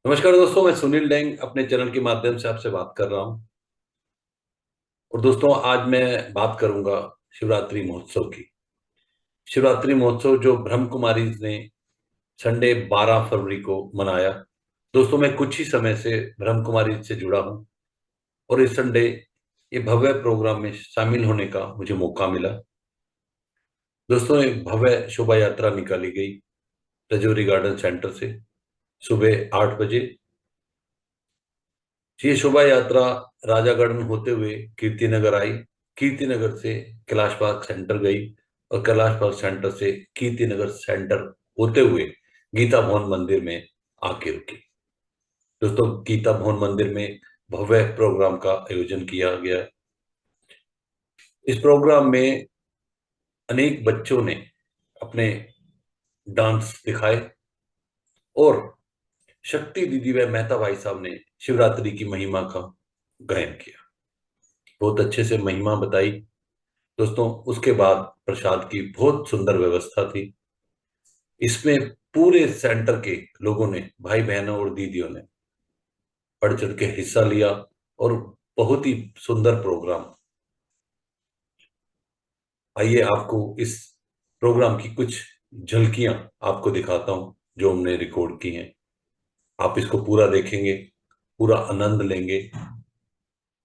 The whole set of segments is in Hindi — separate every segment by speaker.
Speaker 1: नमस्कार दोस्तों, मैं सुनील डेंग अपने चैनल के माध्यम से आपसे बात कर रहा हूं। और दोस्तों, आज मैं बात करूंगा शिवरात्रि महोत्सव की। शिवरात्रि महोत्सव जो ब्रह्म कुमारी ने संडे 12 फरवरी को मनाया। दोस्तों, मैं कुछ ही समय से ब्रह्म कुमारी से जुड़ा हूं और इस संडे ये भव्य प्रोग्राम में शामिल होने का मुझे मौका मिला। दोस्तों, एक भव्य शोभा यात्रा निकाली गई रजौरी गार्डन सेंटर से सुबह 8 बजे। ये शोभा यात्रा राजा गार्डन होते हुए कीर्तिनगर आई। कीर्तिनगर से कैलाश पार्क सेंटर गई और कैलाश पार्क सेंटर से कीर्तिनगर सेंटर होते हुए गीता भवन मंदिर में आके रुकी। दोस्तों, गीता भवन मंदिर में भव्य प्रोग्राम का आयोजन किया गया। इस प्रोग्राम में अनेक बच्चों ने अपने डांस दिखाए और शक्ति दीदी व मेहता भाई साहब ने शिवरात्रि की महिमा का गायन किया। बहुत अच्छे से महिमा बताई। दोस्तों, उसके बाद प्रसाद की बहुत सुंदर व्यवस्था थी। इसमें पूरे सेंटर के लोगों ने, भाई बहनों और दीदियों ने बढ़ चढ़ के हिस्सा लिया और बहुत ही सुंदर प्रोग्राम। आइए आपको इस प्रोग्राम की कुछ झलकियां आपको दिखाता हूं जो हमने रिकॉर्ड की हैं। आप इसको पूरा देखेंगे, पूरा आनंद लेंगे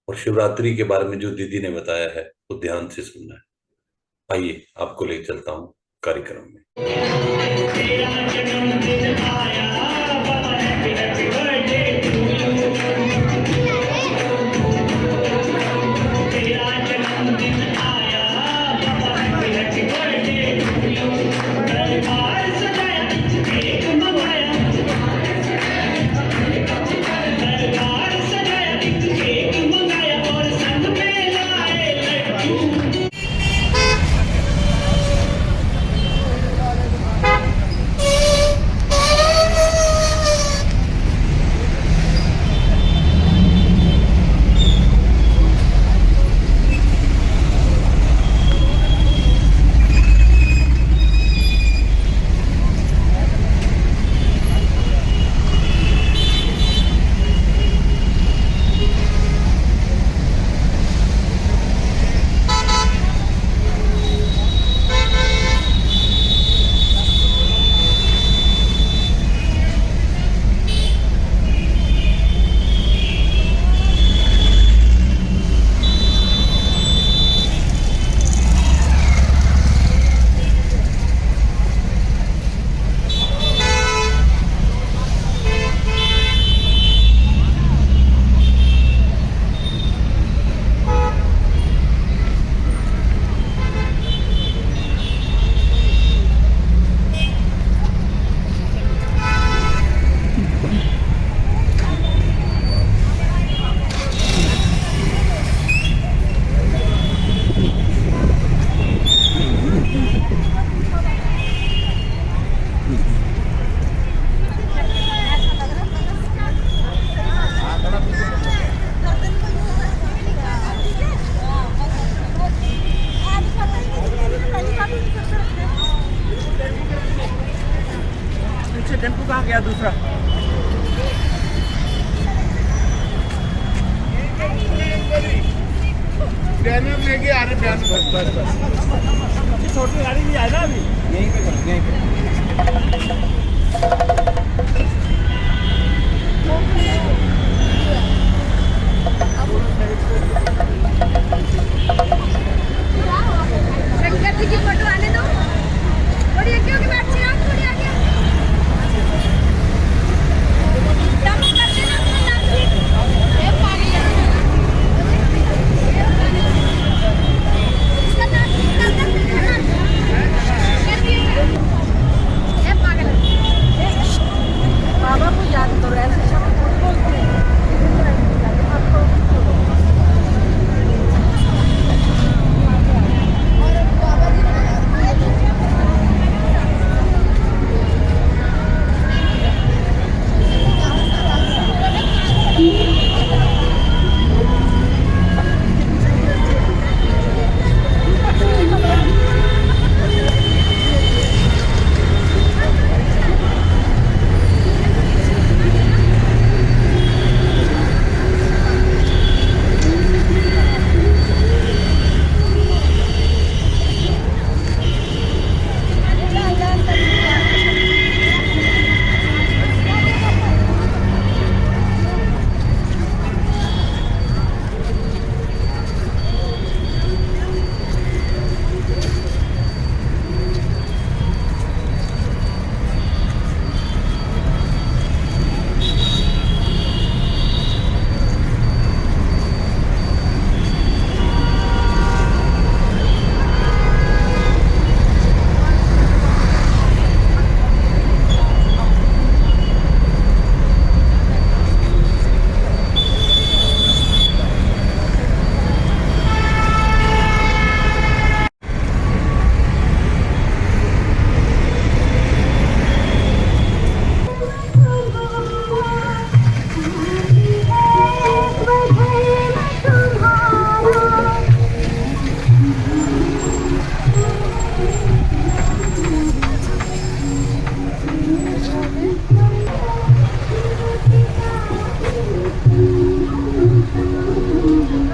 Speaker 1: और शिवरात्रि के बारे में जो दीदी ने बताया है वो ध्यान से सुनना है। आइए आपको ले चलता हूं कार्यक्रम में। तेरा जन्मदिन आया, बाबा happy happy birthday to you. तेरा जन्मदिन आया, बाबा happy happy birthday to you. दरबार सजाया, केक मंगाया, दरबार सजाया, केक मंगाया और संग में लाए लड्डू।
Speaker 2: टेम्पो कहाँ गया दूसरा? बैनर लेके आ रहे, बैनर बस छोटी गाड़ी भी आए ना अभी यहीं पे।
Speaker 3: शंकर जी की फोटो आने दो। थोड़ी आगे होके बैठ जाइए, आप थोड़ी आगे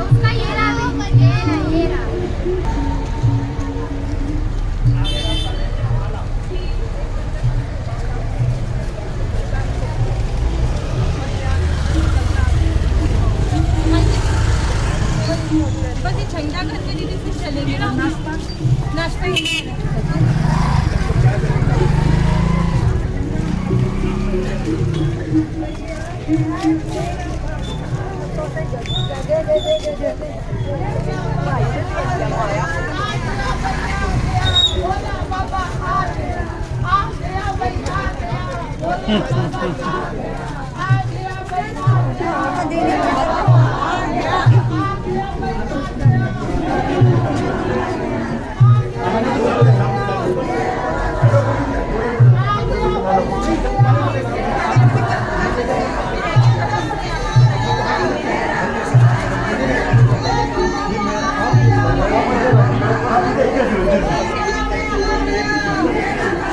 Speaker 3: उसका ये रहा, ये रहा। बस ये झंडा घर के लिए फिर चलेंगे ना नाश्ता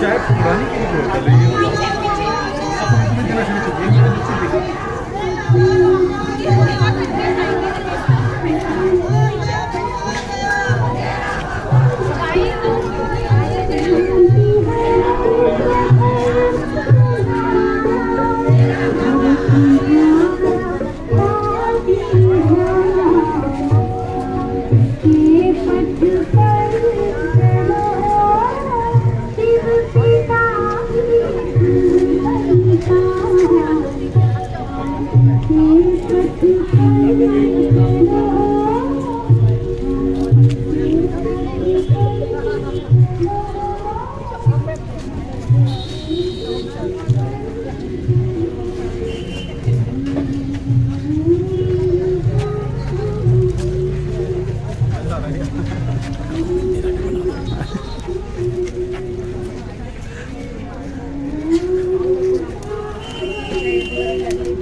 Speaker 2: शायद पुरानी की होटल है ये तुम्हें देना चाहिए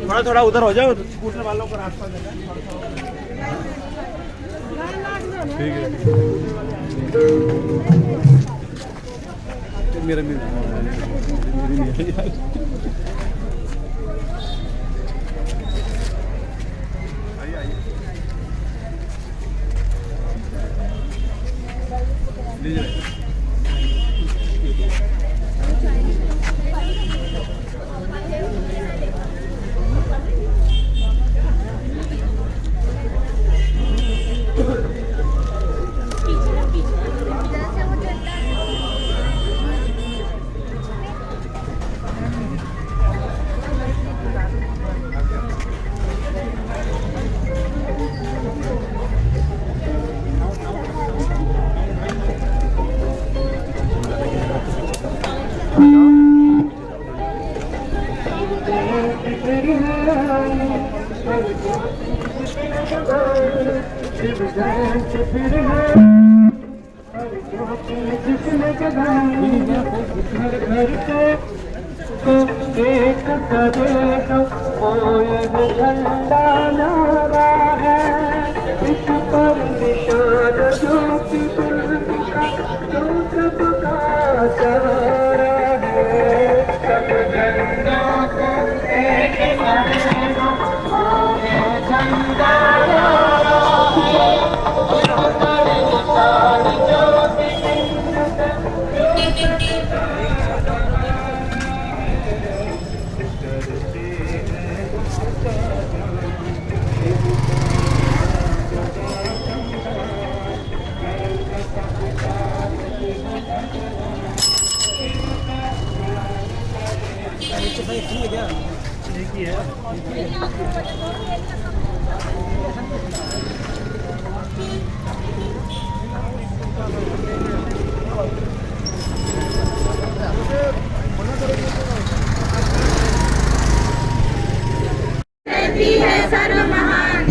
Speaker 2: थोड़ा थोड़ा उधर हो जाओ, स्कूटर वालों को रास्ता देना। ठीक है मेरा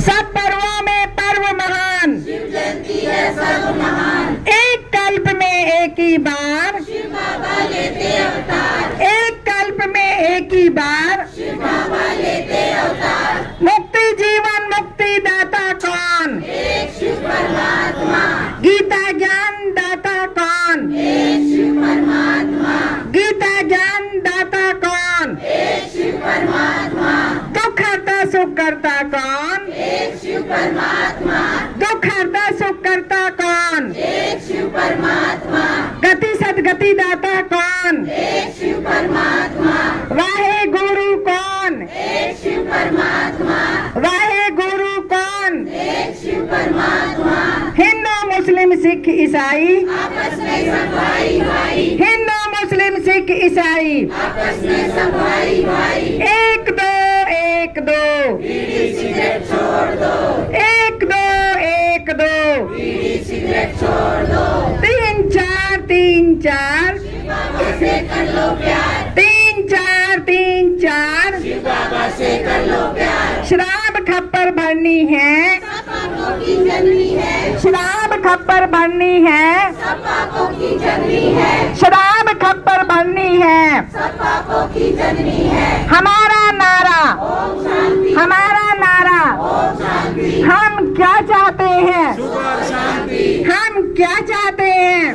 Speaker 4: सब पर्वों में पर्व महान, एक कल्प में एक ही बार, एक कल्प में एक ही बार, मुक्ति जीवन मुक्ति दाता कौन, गीता ज्ञान दाता कौन, गीता ज्ञान दाता कौन, दुख हरता सुख करता कौन? गति सदगति दाता कौन? वाहे गुरु कौन? वाहे गुरु कौन? हिंदू मुस्लिम सिख ईसाई हिंदू मुस्लिम सिख ईसाई एक दो एक दो एक दो एक दो तीन चार तीन चार तीन चार तीन चार शराब खप्पर भरनी है शराब खप्पर भरनी है शराब खप्पर भरनी है हमारा नारा हम क्या चाहते हैं हम क्या चाहते हैं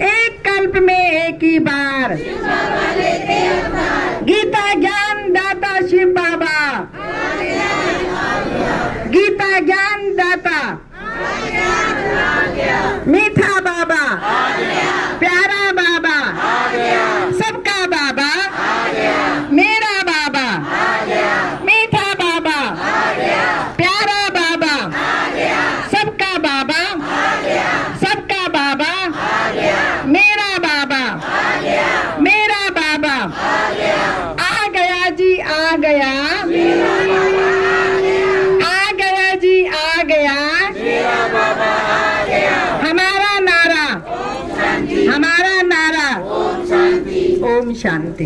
Speaker 4: एक कल्प में एक ही बार गीता ज्ञान दाता शिव बाबा गीता ज्ञान दाता मीठा बाबा प्यारा बाबा सबका बाबा मेरा बाबा मीठा बाबा प्यारा बाबा सबका बाबा सबका बाबा मेरा बाबा मेरा बाबा आ गया जी आ गया आ गया जी आ गया हमारा नारा ओम शांति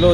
Speaker 2: लो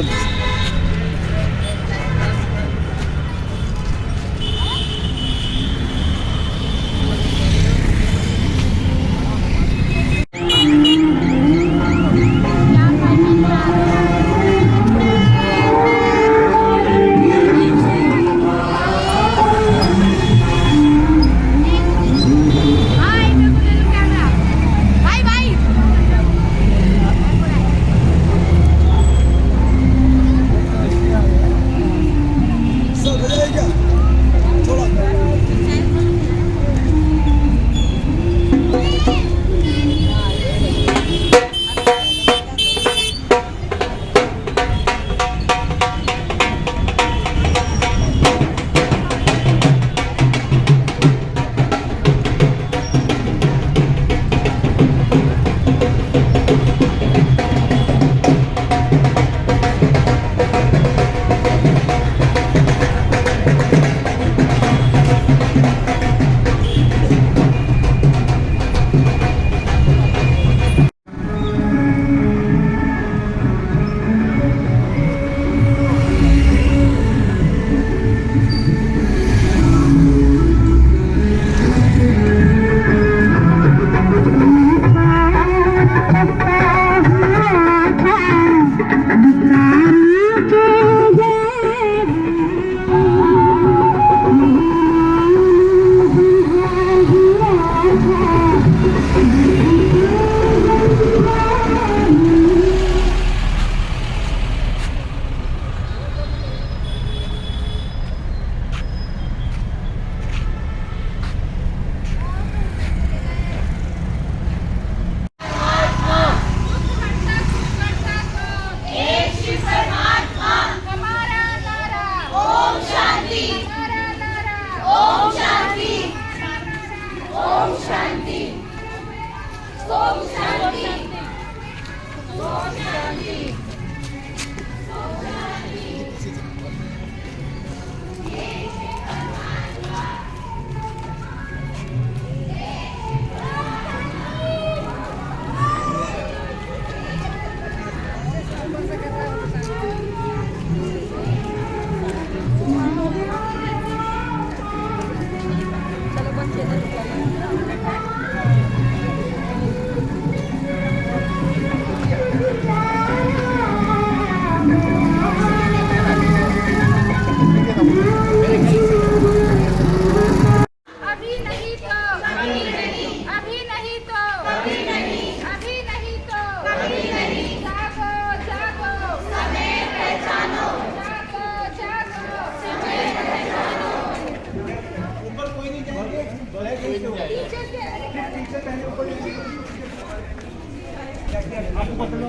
Speaker 2: आपको पता ना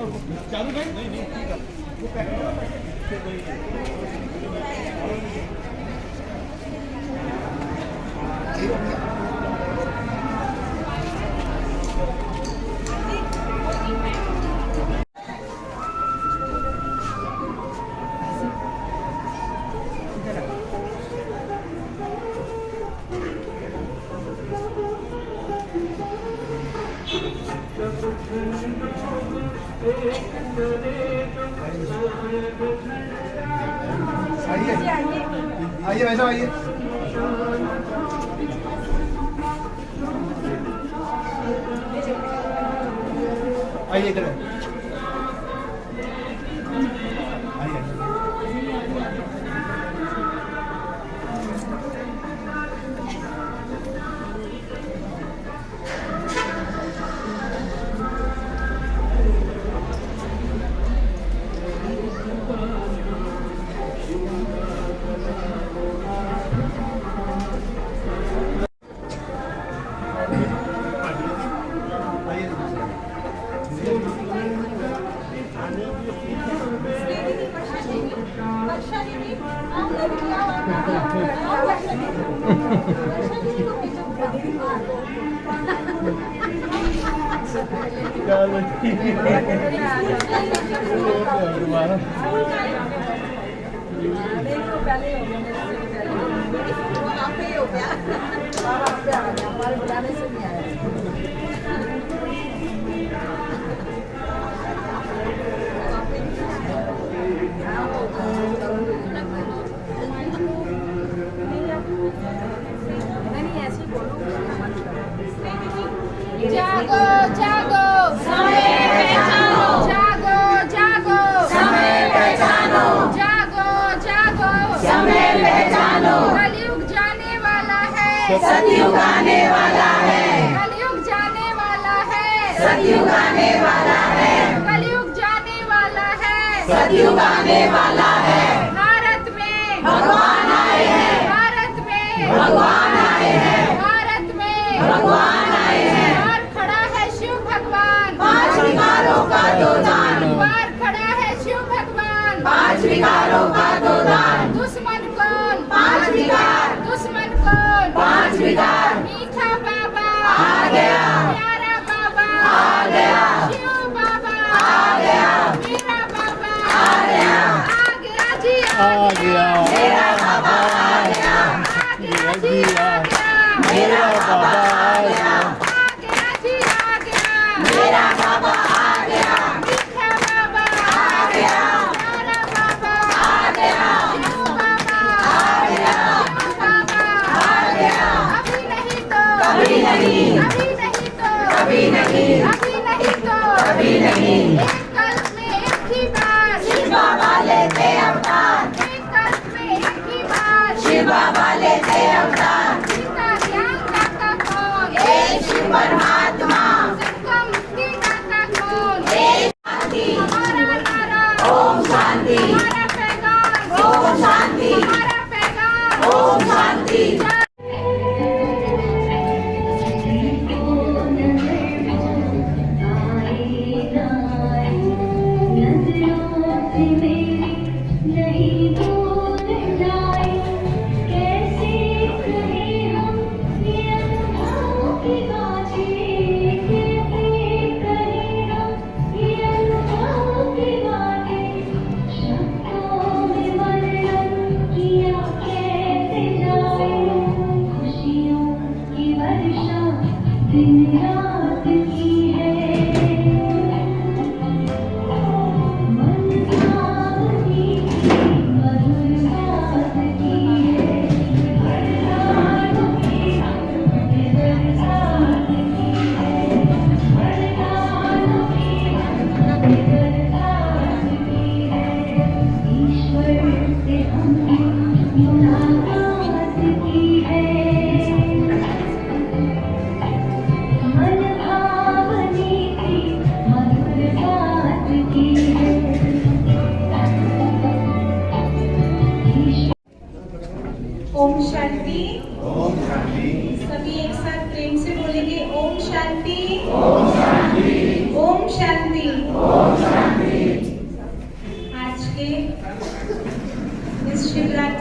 Speaker 2: चालू नहीं नहीं ठीक है वो पैक आइए वैसा आइए आइए इधर
Speaker 3: जागो जागो समय पहचानो जागो जागो समय पहचानो जागो जागो समय पहचानो कलयुग जाने वाला है सतयुग आने वाला है कलयुग जाने वाला है सतयुग आने वाला है कलयुग जाने वाला है सतयुग आने वाला है भारत में भगवान आए हैं भारत में भगवान आए हैं भारत में भगवान आए हैं विकारों का दो दान बार खड़ा है शिव भगवान 5 विकारों का दो दान दुश्मन कौन 5 विकार दुश्मन कौन 5 विकार मीठा बाबा आ गया प्यारा बाबा आ गया शिव बाबा आ गया मेरा बाबा आ गया जी आ गया मेरा बाबा आ गया जी आ गया मेरा बाबा आ गया मेरा बाबा आ गया मीठा बाबा आ गया प्यारा बाबा आ गया शिव बाबा आ गया बाबा आ गया अभी नहीं तो कभी नहीं अभी नहीं तो कभी नहीं अभी नहीं तो कभी नहीं एक कल्प में एक ही बार शिव बाबा लेते अवतार एक कल्प में एक ही बार शिव बाबा लेते अवतार गीता ज्ञान दाता कौन एक शिव परमात्मा ओम शांति हमारा पैगाम ओम शांति हमारा पैगाम ओम शांति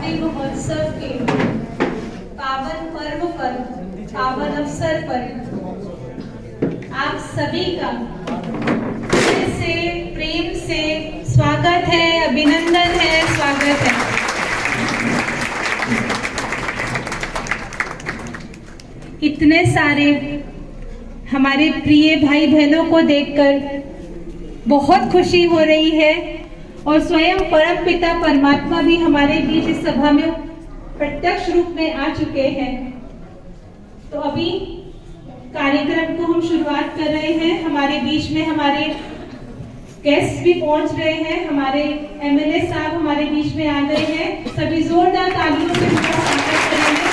Speaker 5: नवरात्रि महोत्सव के पावन पर्व पर, पावन अवसर पर आप सभी का दिल से, प्रेम से स्वागत है, अभिनंदन है, स्वागत है। इतने सारे हमारे प्रिय भाई बहनों को देखकर बहुत खुशी हो रही है और स्वयं परम पिता परमात्मा भी हमारे बीच इस सभा में प्रत्यक्ष रूप में आ चुके हैं। तो अभी कार्यक्रम को हम शुरुआत कर रहे हैं। हमारे बीच में हमारे गेस्ट भी पहुंच रहे हैं। हमारे एमएलए साहब हमारे बीच में आ गए हैं। सभी जोरदार तालियों से उनका स्वागत करेंगे।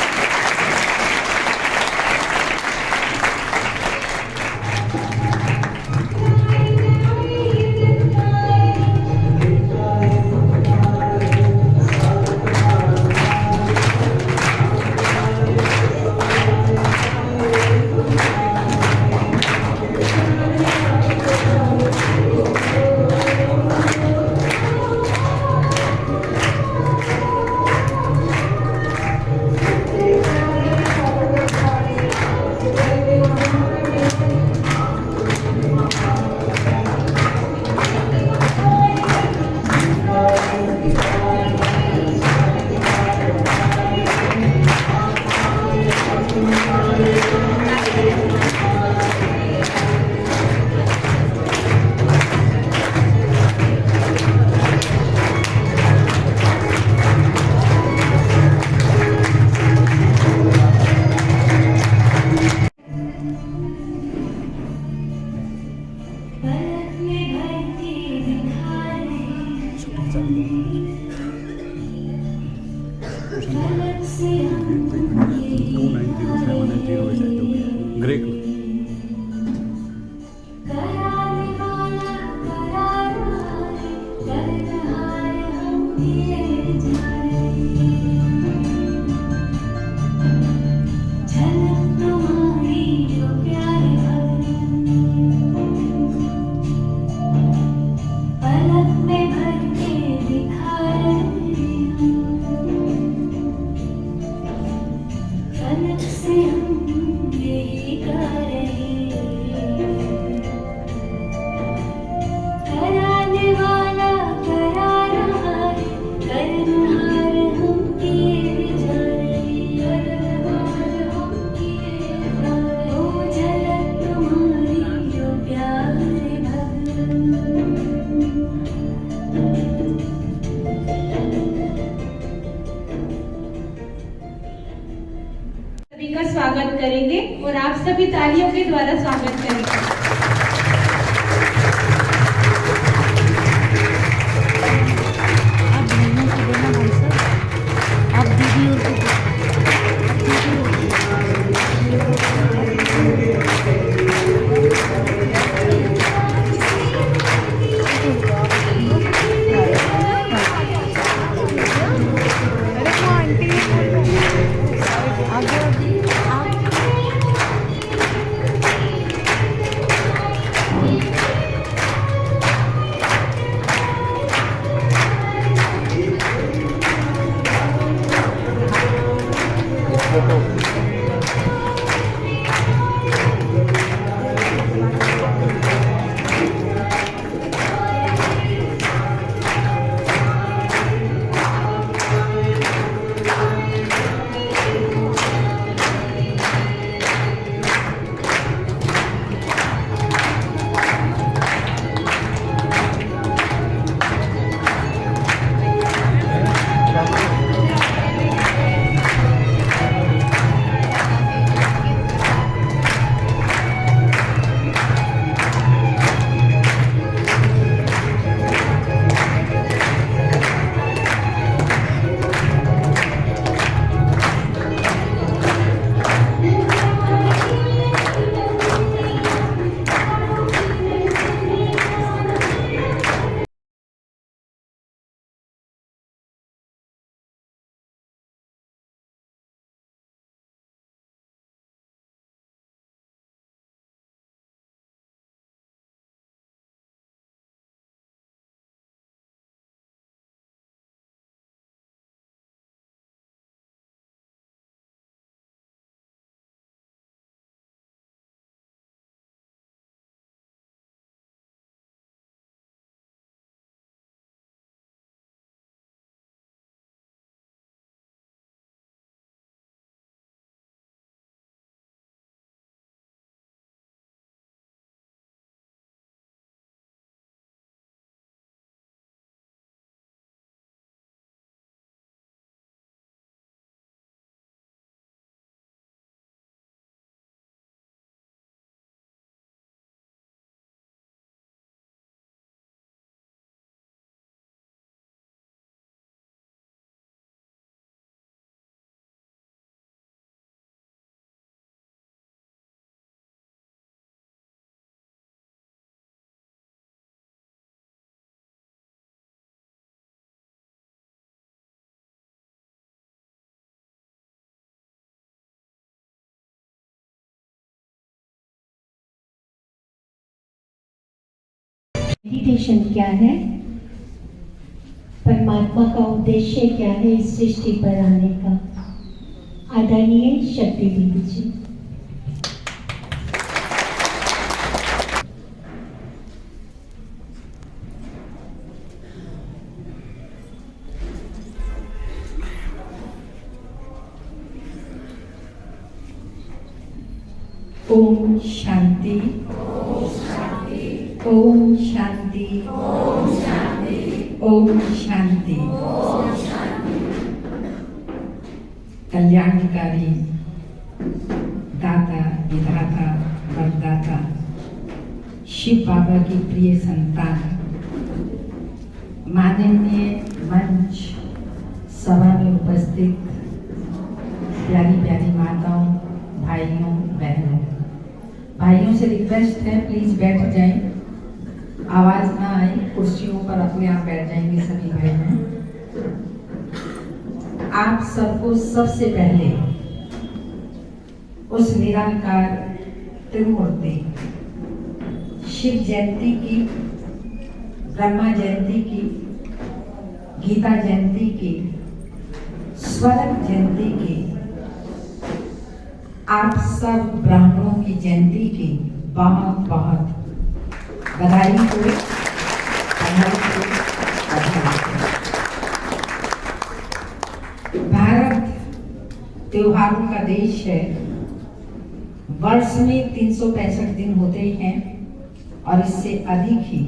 Speaker 5: सभी का स्वागत करेंगे और आप सभी तालियों के द्वारा स्वागत करेंगे।
Speaker 6: मेडिटेशन क्या है, परमात्मा का उद्देश्य क्या है इस सृष्टि पर आने का। आदरणीय शक्ति दीदी जी। ओम शांति, ओम शांति, ओम शांति, ओम शांति, ओम शांति, ओम शांति। कल्याणकारी दाता, विधाता, वरदाता, शिव बाबा की प्रिय संतान, माननीय मंच सभा में उपस्थित प्यारी प्यारी माताओं, भाइयों, बहनों, भाइयों से रिक्वेस्ट है प्लीज बैठ जाएं, आवाज ना आए, कुर्सियों पर अपने आप बैठ जाएंगे सभी भाई बहन। आप सबको सबसे पहले उस निराकार त्रिमूर्ति शिव जयंती की, ब्रह्मा जयंती की, गीता जयंती की, स्वर्ण जयंती की, आप सब ब्राह्मणों की जयंती की बहुत बहुत बधाई हो, बधाई हो, बधाई हो। भारत त्योहारों का देश है। वर्ष में 365 दिन होते हैं और इससे अधिक ही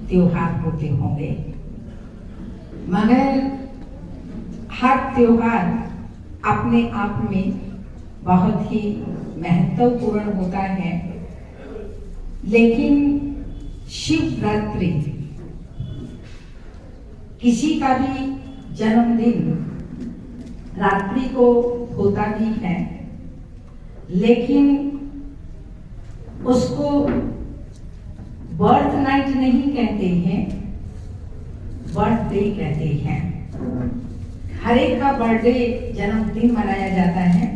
Speaker 6: त्योहार होते होंगे, मगर हर त्योहार अपने आप में बहुत ही महत्वपूर्ण होता है। लेकिन शिवरात्रि, किसी का भी जन्मदिन रात्रि को होता भी है, लेकिन उसको बर्थ नाइट नहीं कहते हैं, बर्थडे कहते हैं। हर एक का बर्थडे, जन्मदिन मनाया जाता है,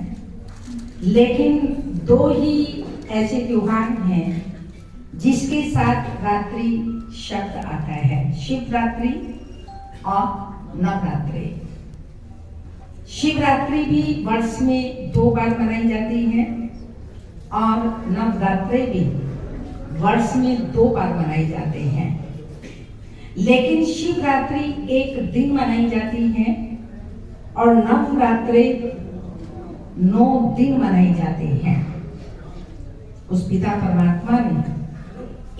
Speaker 6: लेकिन दो ही ऐसे त्योहार हैं जिसके साथ रात्रि शब्द आता है, शिवरात्रि और नवरात्रि। शिवरात्रि भी वर्ष में 2 बार मनाई जाती है और नवरात्रि भी वर्ष में 2 बार मनाई जाते हैं, लेकिन शिवरात्रि एक दिन मनाई जाती है और नवरात्रि 9 दिन मनाई जाते हैं। उस पिता परमात्मा ने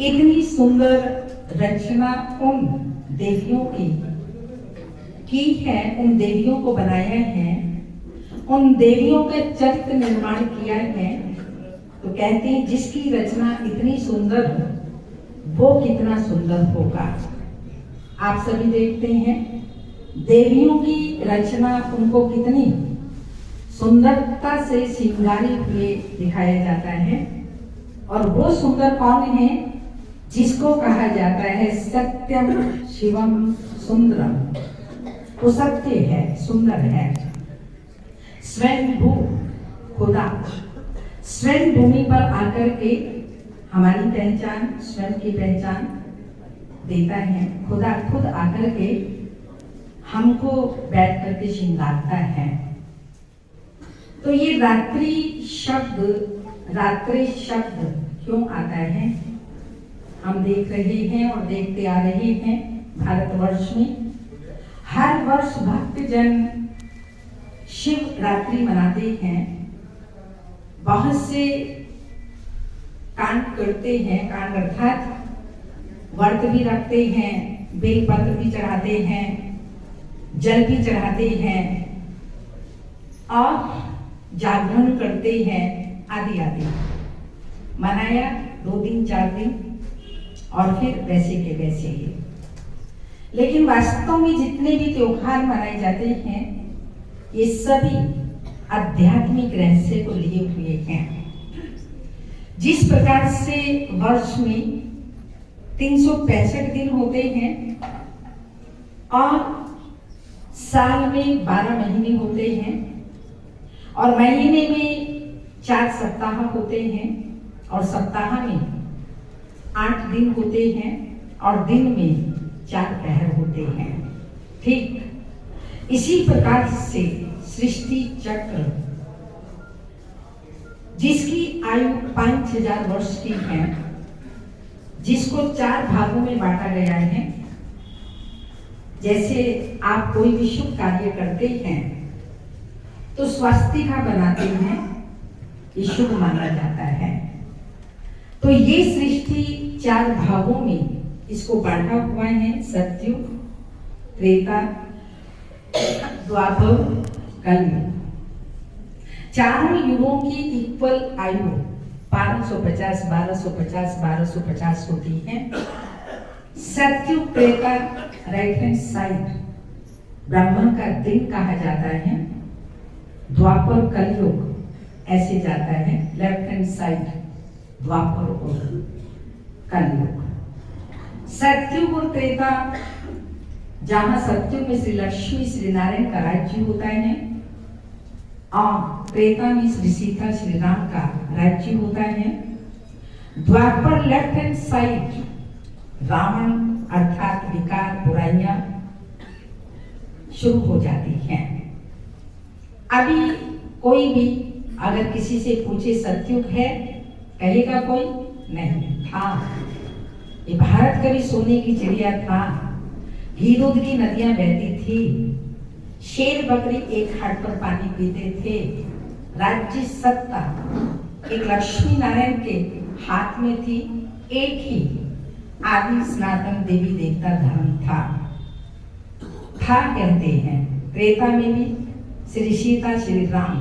Speaker 6: इतनी सुंदर रचना उन देवियों की है, उन देवियों को बनाया है, उन देवियों का चरित्र निर्माण किया है। तो कहते हैं जिसकी रचना इतनी सुंदर वो कितना सुंदर होगा। आप सभी देखते हैं देवियों की रचना, उनको कितनी सुंदरता से श्रृंगारी हुए दिखाया जाता है। और वो सुंदर कौन है? जिसको कहा जाता है सत्यम शिवम सुंदरम। वो सत्य है, सुंदर है। स्वयं भू खुदा स्वयं भूमि पर आकर के हमारी पहचान, स्वयं की पहचान देता है। खुदा खुद आकर के हमको बैठ करके श्रृंगारता है। तो ये रात्रि शब्द क्यों आता है? हम देख रहे हैं और देखते आ रहे हैं भारतवर्ष में हर वर्ष भक्तजन शिव रात्रि मनाते हैं। बहुत से कांड करते हैं, कांड अर्थात व्रत भी रखते हैं, बेलपत्र भी चढ़ाते हैं, जल भी चढ़ाते हैं और जागरण करते हैं, आदि आदि। मनाया 2 दिन 4 दिन और फिर वैसे के वैसे ही। लेकिन वास्तव में जितने भी त्योहार मनाए जाते हैं ये सभी आध्यात्मिक रहस्य को लिए हुए हैं। जिस प्रकार से वर्ष में 365 दिन होते हैं और साल में 12 महीने होते हैं और महीने में 4 सप्ताह होते हैं और सप्ताह में 8 दिन होते हैं और दिन में 4 पहर होते हैं। ठीक इसी प्रकार से सृष्टि चक्र जिसकी आयु 5000 वर्ष की है, जिसको 4 भागों में बांटा गया है। जैसे आप कोई भी शुभ कार्य करते हैं तो स्वास्तिका बनाते हैं, ये शुभ माना जाता है। तो ये सृष्टि 4 भागों में इसको बांटा हुआ है, सतयुग, त्रेता, द्वापर, कलयुग। चारों युगों की इक्वल आयु 1250, 1250, 1250 होती है। सतयुग, Treta right hand side Brahma का दिन कहा जाता है। द्वापर, कलयुग ऐसे जाता है, लेफ्ट हैंड साइड द्वापर और कलयुग। सतयुग और त्रेता, जहां सतयुग में श्री लक्ष्मी श्री नारायण का राज्य होता है और त्रेता में श्री सीता श्री राम का राज्य होता है। द्वापर लेफ्ट हैंड साइड रावण अर्थात विकार, बुराइयां शुरू हो जाती हैं। अभी कोई भी अगर किसी से पूछे सतयुग है, कहेगा कोई नहीं था। ये भारत का भी सोने की चिड़िया था, घी दूध की नदियां बहती थी, शेर बकरी एक हाथ पर पानी पीते थे, राज्य सत्ता एक लक्ष्मी नारायण के हाथ में थी, एक ही आदि सनातन देवी देवता धर्म था कहते हैं। त्रेता में भी श्री सीता श्री राम,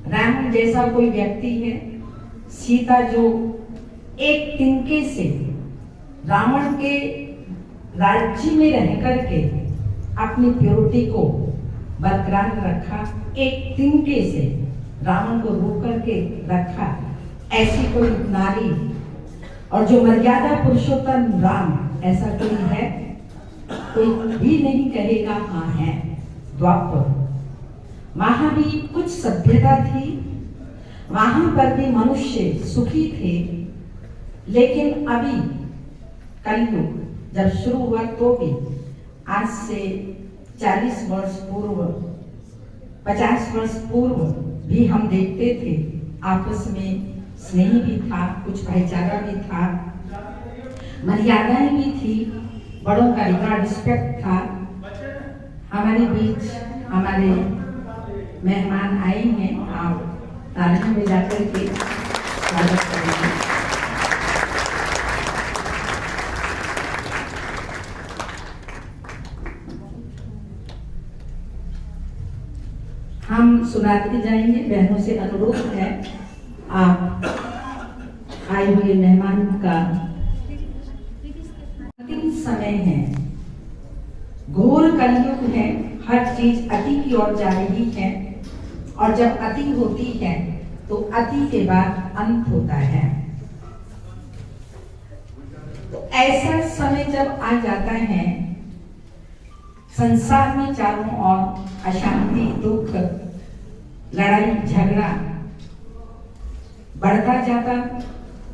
Speaker 6: राम जैसा कोई व्यक्ति है, सीता जो एक तिनके से रावण के राज्य में रह करके अपनी प्योरिटी को बरकरार रखा, एक तिनके से रावण को रोक करके रखा, ऐसी कोई नारी। और जो मर्यादा पुरुषोत्तम राम, ऐसा कोई है, कोई भी नहीं कहेगा हाँ है। द्वापर, वहां भी कुछ सभ्यता थी, वहां पर भी मनुष्य सुखी थे, लेकिन अभी कलयुग जब शुरू हुआ तो भी आज से 40 वर्ष पूर्व, 50 वर्ष पूर्व भी हम देखते थे आपस में स्नेह भी था, कुछ भाईचारा भी था, मर्यादाएं भी थी, बड़ों का रिगार्ड रिस्पेक्ट था। हमारे बीच हमारे मेहमान आए हैं, आप तालियों में जाकर के स्वागत करेंगे। हम सुनाते जाएंगे। बहनों से अनुरोध है, आप आए हुए मेहमान का अंतिम समय है, घोर कलयुग है, हर चीज अति की ओर जा रही है, और जब अति होती है तो अति के बाद अंत होता है। तो ऐसा समय जब आ जाता है, संसार में चारों ओर अशांति, दुख, लड़ाई झगड़ा बढ़ता जाता,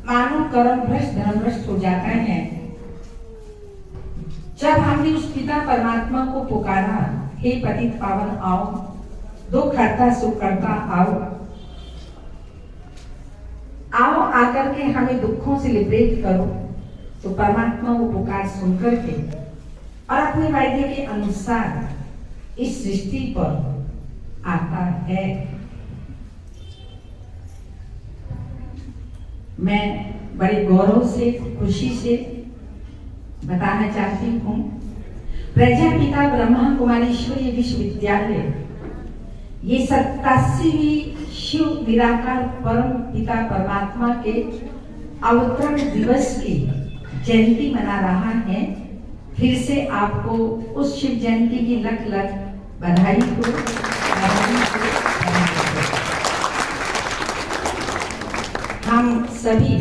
Speaker 6: मानव कर्म भ्रष्ट धर्म भ्रष्ट हो जाता है। जब हमने उस पिता परमात्मा को पुकारा, हे पतित पावन आओ, दुख हरता सुख करता आओ, आओ आकर के हमें दुखों से लिबरेट करो, तो परमात्मा वो पुकार सुनकर के और अपने वायदे के अनुसार इस सृष्टि पर आता है। मैं बड़े गौरव से, खुशी से बताना चाहती हूँ, प्रजापिता ब्रह्मा कुमारेश्वरी विश्वविद्यालय ये 87वीं शिव निराकार परम पिता परमात्मा के अवतरण दिवस की जयंती मना रहा है। फिर से आपको उस शिव जयंती की लख लख बधाई हो। हम सभी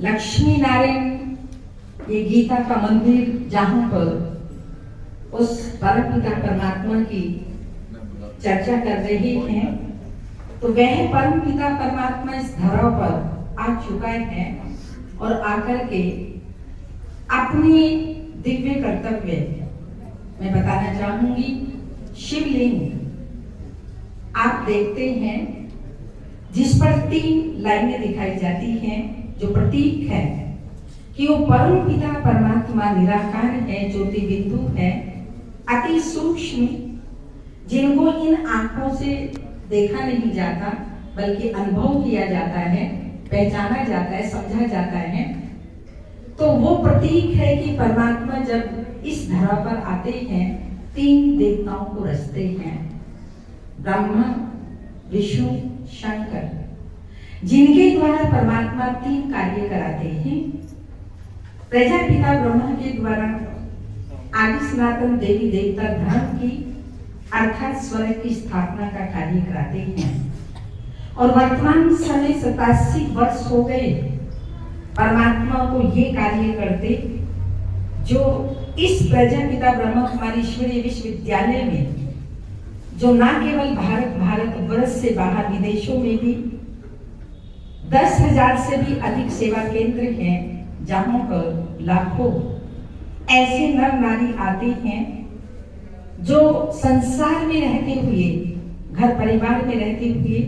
Speaker 6: लक्ष्मी नारायण ये गीता का मंदिर, जहां पर उस परम पिता परमात्मा की चर्चा कर रहे हैं, तो वह परम पिता परमात्मा इस धरा पर आ चुका है और आकर के अपने दिव्य कर्तव्य मैं बताना चाहूंगी। शिवलिंग आप देखते हैं जिस पर 3 लाइनें दिखाई जाती हैं, जो प्रतीक है कि वो परम पिता परमात्मा निराकार है, ज्योति बिंदु है, अति सूक्ष्म, जिनको इन आंखों से देखा नहीं जाता बल्कि अनुभव किया जाता है, पहचाना जाता है, समझा जाता है। तो वो प्रतीक है कि परमात्मा जब इस धरा पर आते हैं 3 देवताओं को रचते हैं, ब्रह्मा, विष्णु, शंकर, जिनके द्वारा परमात्मा 3 कार्य कराते हैं। प्रजापिता ब्रह्मा के द्वारा आदि सनातन देवी देवता धर्म की अर्थात स्वर्ग की स्थापना का कार्य कराते हैं। और वर्तमान समय 87 वर्ष हो गए परमात्मा को ये कार्य करते, जो इस प्रजापिता ब्रह्मा कुमारी ईश्वरीय विश्वविद्यालय में, जो न केवल भारत वर्ष से बाहर विदेशों में भी 10,000 से भी अधिक सेवा केंद्र हैं, जहां पर लाखों ऐसे नर नारी आते हैं जो संसार में रहते हुए, घर परिवार में रहते हुए,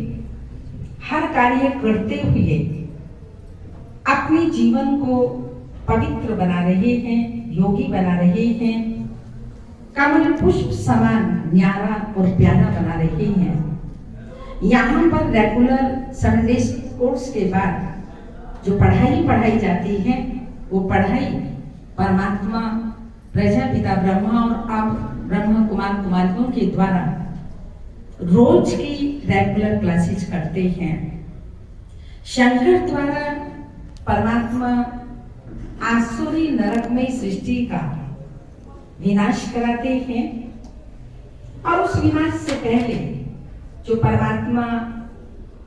Speaker 6: हर कार्य करते हुए अपने जीवन को पवित्र बना रहे हैं, योगी बना रहे हैं, कमल पुष्प समान न्यारा और प्यारा बना रहे हैं। यहाँ पर रेगुलर 7 डेज कोर्स के बाद जो पढ़ाई जाती है, वो पढ़ाई परमात्मा प्रजापिता ब्रह्मा और अब ब्रह्मा कुमार कुमारियों के द्वारा रोज की रेगुलर क्लासेस करते हैं। शंकर द्वारा परमात्मा आसुरी नरकमय सृष्टि का विनाश कराते हैं, और उस विनाश से पहले जो परमात्मा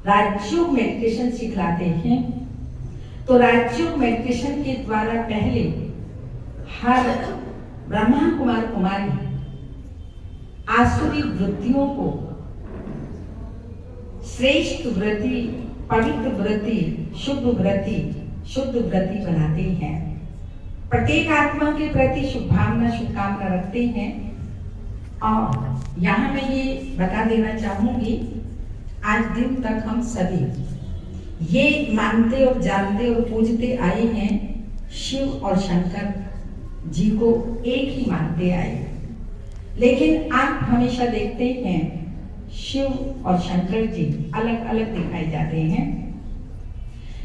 Speaker 6: राजयोग मेडिटेशन सिखलाते हैं, तो राजयोग मेडिटेशन के द्वारा पहले हर ब्रह्मा कुमार कुमारी आसुरी वृत्तियों को श्रेष्ठ व्रति, पवित्र व्रति, शुद्ध व्रति बनाते हैं। प्रत्येक आत्मा के प्रति शुभ भावना, शुभकामना रखते हैं। और यहाँ मैं ये बता देना चाहूंगी, आज दिन तक हम सभी ये मानते और जानते और पूजते आए हैं, शिव और शंकर जी को एक ही मानते आए। लेकिन आप हमेशा देखते हैं शिव और शंकर जी अलग अलग दिखाई जाते हैं।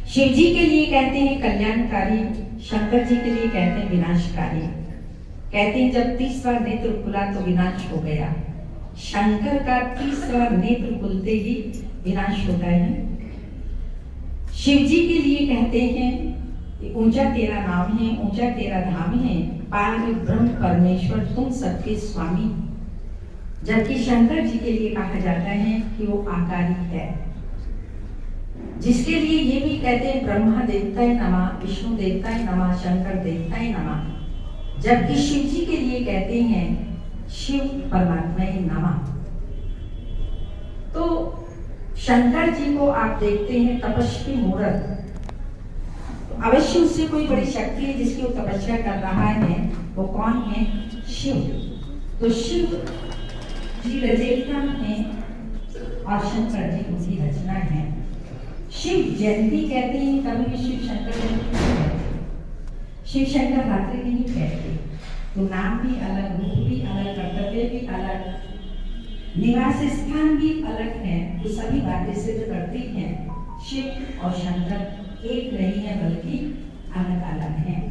Speaker 6: शिव जी के लिए कहते हैं कल्याणकारी, शंकर जी के लिए कहते हैं विनाशकारी। कहते हैं जब तीसरा नेत्र खुला तो विनाश हो गया। शंकर का तीसरा नेत्र खुलते ही विनाश होता है। शिव जी के लिए कहते हैं ऊंचा तेरा नाम है, ऊंचा तेरा धाम है, पार ब्रह्म परमेश्वर तुम सबके स्वामी। जबकि शंकर जी के लिए कहा जाता है कि वो आकारी है, जिसके लिए ये भी कहते हैं ब्रह्मा देवताय नमः, विष्णु देवताय नमः, शंकर देवताय नमः। जबकि शिव जी के लिए कहते हैं शिव परमात्माय नमः। तो शंकर जी को आप देखते हैं तपस्वी मूर्त, तो अवश्य उससे कोई बड़ी शक्ति है जिसकी वो तपस्या कर रहा है। वो कौन है? शिव। तो शिव जी रचयिता है और शंकर जी उनकी रचना है। शिव जयंती कहते हैं, कभी भी शिव शंकर जयंती नहीं कहते। शिव शंकर रात्रि नहीं कहते। तो नाम भी अलग, रूप भी अलग, कर्तव्य भी अलग, निवास स्थान भी अलग है। तो सभी बातें सिद्ध करती हैं शिव और शंकर एक नहीं है बल्कि अलग अलग हैं।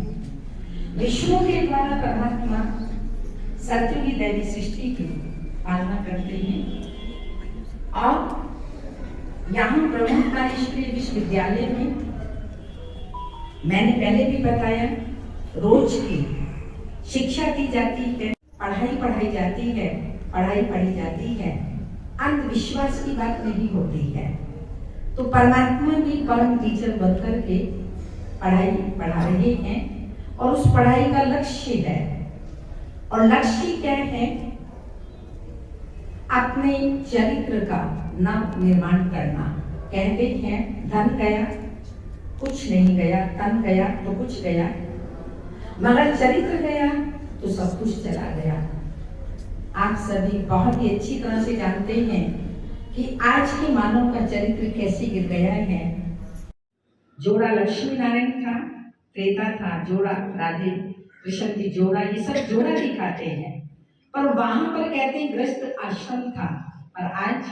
Speaker 6: विष्णु के द्वारा परमात्मा सत्य की दैवी सृष्टि की पालना करते हैं। और यहाँ ब्रह्मा कुमारी ईश्वरीय विश्वविद्यालय में मैंने पहले भी बताया, रोज की शिक्षा दी जाती है, पढ़ाई पढ़ाई जाती है, पढ़ाई पढ़ी जाती है। अंधविश्वास की बात नहीं होती है। तो परमात्मा भी परम टीचर बनकर के पढ़ाई पढ़ा रहे हैं और उस पढ़ाई का लक्ष्य है। और लक्ष्य क्या है? अपने चरित्र का नव निर्माण करना। कहते हैं धन गया कुछ नहीं गया, तन गया तो कुछ गया। मगर चरित्र गया तो सब कुछ चला गया। आप सभी बहुत ही अच्छी तरह से जानते हैं कि आज के मानव का चरित्र कैसे गिर गया है। जोड़ा लक्ष्मी नारायण था, त्रेता था, जोड़ा राधे कृष्ण की जोड़ा, ये सब जोड़ा दिखाते हैं। पर वहां पर कहते हैं ग्रस्त आश्रम था, और आज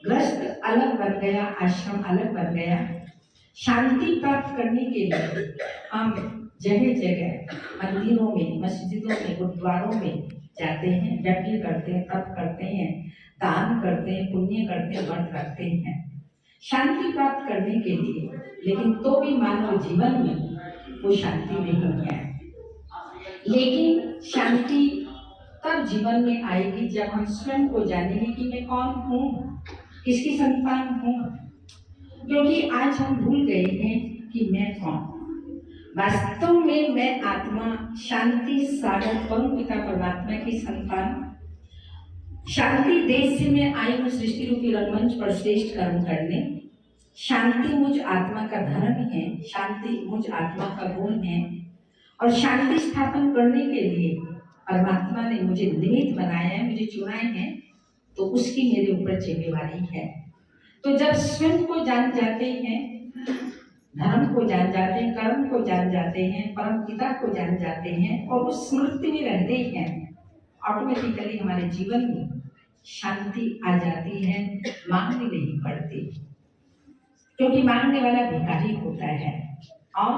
Speaker 6: ग्रस्त अलग बन गया, आश्रम अलग बन गया। शांति प्राप्त करने के लिए हम जगह जगह मंदिरों में, मस्जिदों में, गुरुद्वारों में जाते हैं, यज्ञ करते हैं, तप करते हैं, दान करते हैं, पुण्य करते हैं, व्रत रखते हैं शांति प्राप्त करने के लिए। लेकिन तो भी मानव जीवन में वो शांति नहीं है। लेकिन शांति तब जीवन में आएगी जब हम स्वयं को जानेंगे कि मैं कौन हूँ, किसकी संतान हूँ। क्योंकि आज हम भूल गए हैं कि मैं कौन। वास्तव में मैं आत्मा, शांति सागर परम पिता परमात्मा की संतान, शांति देश से मैं आई हूँ सृष्टि रूपी रंगमंच पर श्रेष्ठ कर्म करने। शांति मुझ आत्मा का धर्म है, शांति मुझ आत्मा का गुण है, और शांति स्थापन करने के लिए परमात्मा ने मुझे निमित्त बनाया है, मुझे चुना है, तो उसकी मेरे ऊपर जिम्मेवारी है। तो जब स्वयं को जान जाते हैं, धर्म को जान जाते हैं, कर्म को जान जाते हैं, परम पिता को जान जाते हैं और उस स्मृति में रहते हैं, ऑटोमेटिकली हमारे जीवन में शांति आ जाती है, मांगनी नहीं पड़ती। क्योंकि मांगने वाला भिखारी होता है और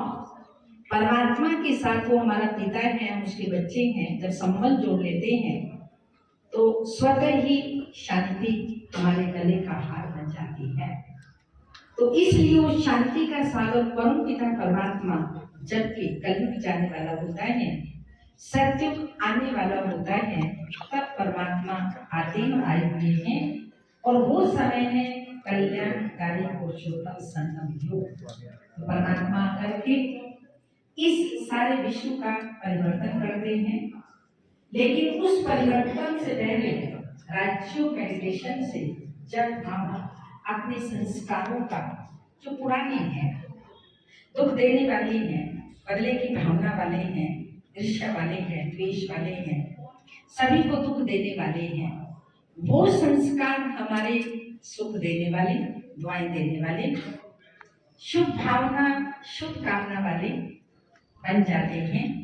Speaker 6: परमात्मा के साथ वो हमारा पिता है, हम उसके बच्चे हैं। जब संबंध जोड़ लेते हैं तो स्वतः ही शांति हमारे गले का हार बन जाती है। तो इसलिए वो शांति का सागर परम पिता परमात्मा जबकि कलयुग जाने वाला होता है, सत्युग आने वाला होता है, तब परमात्मा आते आए हुए हैं। और वो समय है कल्याणकारी पुरुषोत्तम संगम युग। परमात्मा करके इस सारे विश्व का परिवर्तन करते हैं। लेकिन उस परिवर्तन से पहले राज्यों मेडिटेशन से जब हम अपने संस्कारों का जो पुराने हैं, दुख देने वाले हैं, बदले की भावना वाले हैं, ईर्ष्या वाले हैं, द्वेष वाले हैं, सभी को दुख देने वाले हैं, वो संस्कार हमारे सुख देने वाले, दुआएं देने वाले, शुभ भावना, शुभ कामना वाले बन जाते हैं।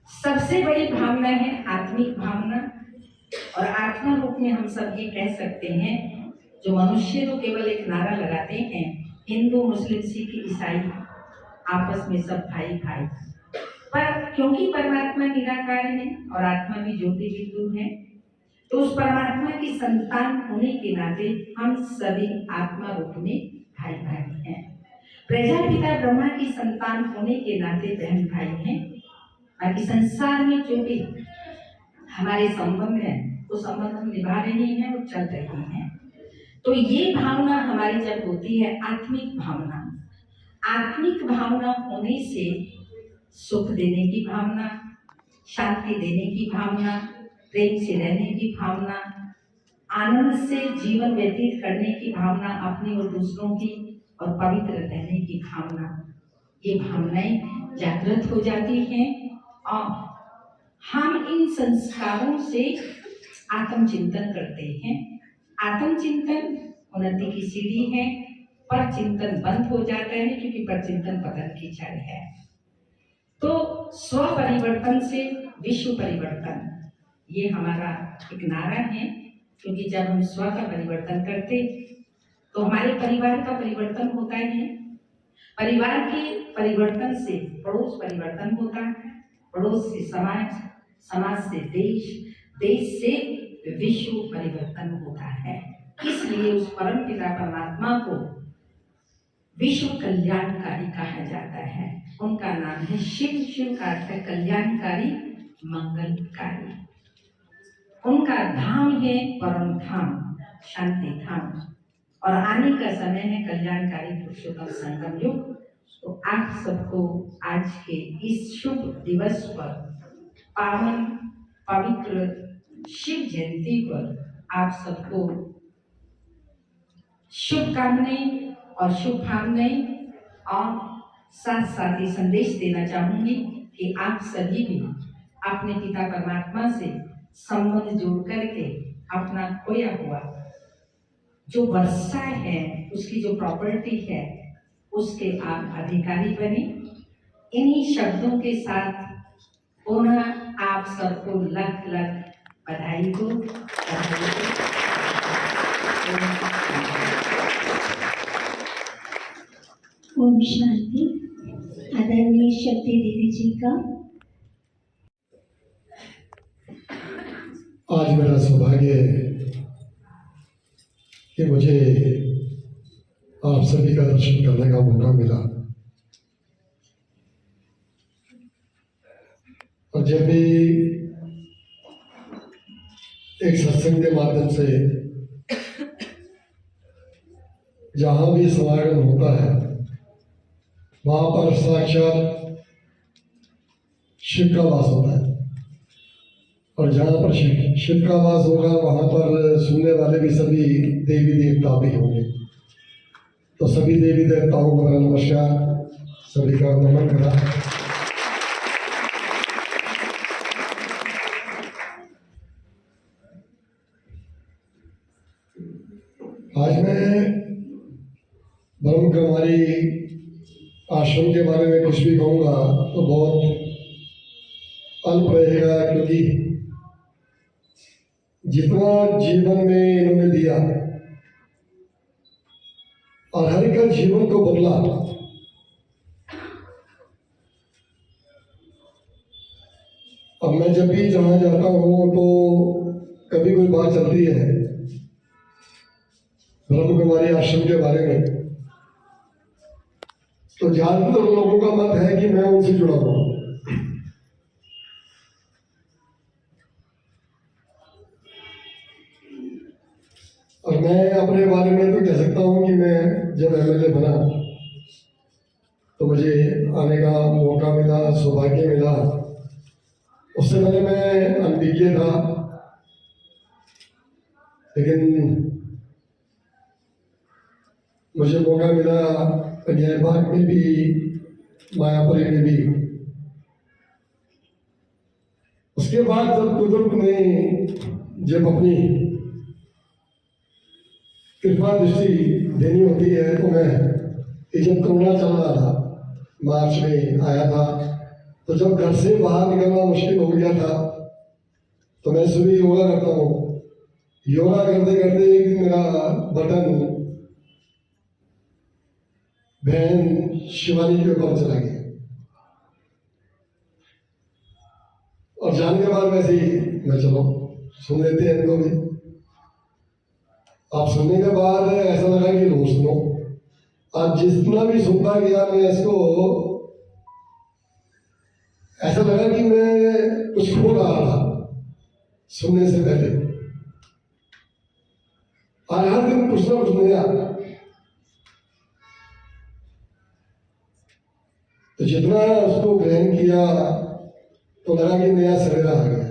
Speaker 6: सबसे बड़ी भावना है आत्मिक भावना, और आत्मा रूप में हम सब ये कह सकते हैं, जो मनुष्य तो केवल एक नारा लगाते हैं, हिंदू, मुस्लिम, सिख, ईसाई आपस में सब भाई भाई, पर क्योंकि परमात्मा निराकार है और आत्मा भी ज्योति बिंदु है, तो उस परमात्मा की संतान होने के नाते हम सभी आत्मा रूप में भाई भाई हैं। प्रजापिता ब्रह्मा की संतान होने के नाते बहन भाई हैं। बाकी संसार में जो भी हमारे संबंध है, वो संबंध हम निभा रहे हैं, वो चल रहे हैं। तो ये भावना हमारी जब होती है आत्मिक भावना, आत्मिक भावना होने से सुख देने की भावना, शांति देने की भावना, प्रेम से रहने की भावना, आनंद से जीवन व्यतीत करने की भावना, अपनी और दूसरों की, और पवित्र रहने की भावना, ये भावनाएं जागृत हो जाती हैं। और हम इन संस्कारों से आत्मचिंतन करते हैं। आत्मचिंतन उन्नति की सीढ़ी है, पर चिंतन बंद हो जाता है, क्योंकि पर चिंतन पतन की जड़ है। तो स्व परिवर्तन से विश्व परिवर्तन, ये हमारा एक नारा है। क्योंकि जब हम स्व का परिवर्तन करते तो हमारे परिवार का परिवर्तन होता है, परिवार के परिवर्तन से पड़ोस परिवर्तन होता है, पड़ोस से समाज, समाज से देश, देश से विश्व परिवर्तन होता है। इसलिए उस परम पिता परमात्मा को विश्व कल्याणकारी कहा जाता है। उनका नाम है शिव। शिव का अर्थ है कल्याणकारी, मंगलकारी। उनका धाम है परम धाम, शांति धाम, और आने का समय है कल्याणकारी पुरुषोत्तम संगम युग। तो आप सबको आज के इस शुभ दिवस पर, पावन पवित्र शिव जयंती पर आप सबको शुभकामनाएं और शुभभावनाएं, और साथ साथ ही संदेश देना चाहूंगी कि आप सभी भी अपने पिता परमात्मा से संबंध जोड़ करके अपना खोया हुआ जो वर्षा है, उसकी जो प्रॉपर्टी है, उसके आप अधिकारी बने। इन्हीं शब्दों के साथ पुनः आप सबको लख लख बधाई हो।
Speaker 7: ओम शांति। आदरणीय शक्ति दीदी जी का
Speaker 8: आज मेरा सौभाग्य है कि मुझे आप सभी का दर्शन करने का मौका मिला। और जब भी एक सत्संग के माध्यम से जहाँ भी समागम होता है वहाँ पर साक्षात शिव का वास होता है, और जहाँ पर शिव का वास होगा वहाँ पर सुनने वाले भी सभी देवी देवता भी होंगे। तो सभी देवी देवताओं को मेरा नमस्कार, सभी का नमन करा। आज मैं ब्रह्म कुमारी आश्रम के बारे में कुछ भी कहूँगा तो बहुत अल्प रहेगा, क्योंकि जितना जीवन में इन्होंने दिया और हर एक जीवन को बदला, अब मैं जब भी जहाँ जाता हूँ तो कभी कोई बात चलती है ब्रह्म कुमारी आश्रम के बारे में, तो ज्यादातर लोगों का मत है कि मैं उनसे जुड़ा हुआ हूँ। और मैं अपने बारे में तो कह सकता हूँ कि मैं जब एमएलए बना तो मुझे आने का मौका मिला, सौभाग्य मिला। उससे पहले मैं अनभिज्ञ था, लेकिन मुझे मौका मिला न्यायबाग में भी, मायापुरी में भी। उसके बाद जब कुदरत ने जब अपनी कृपा दृष्टि देनी होती है, तो मैं जब कोरोना चल रहा था, मार्च में आया था, तो जब घर से बाहर निकलना मुश्किल हो गया था, तो मैं सुबह योगा करता हूँ। योगा करते करते एक दिन मेरा बटन बहन शिवानी के ऊपर चला गया, और जाने के बाद वैसे ही मैं चलो सुन लेते हैं इनको भी। आप सुनने के बाद ऐसा लगा कि लो सुनो। अब जितना भी सुनता गया मैं इसको, ऐसा लगा कि मैं कुछ खो रहा था सुनने से पहले। और हर दिन कुछ ना कुछ नया, तो जितना उसको ग्रहण किया तो लगा कि नया सवेरा आ गया।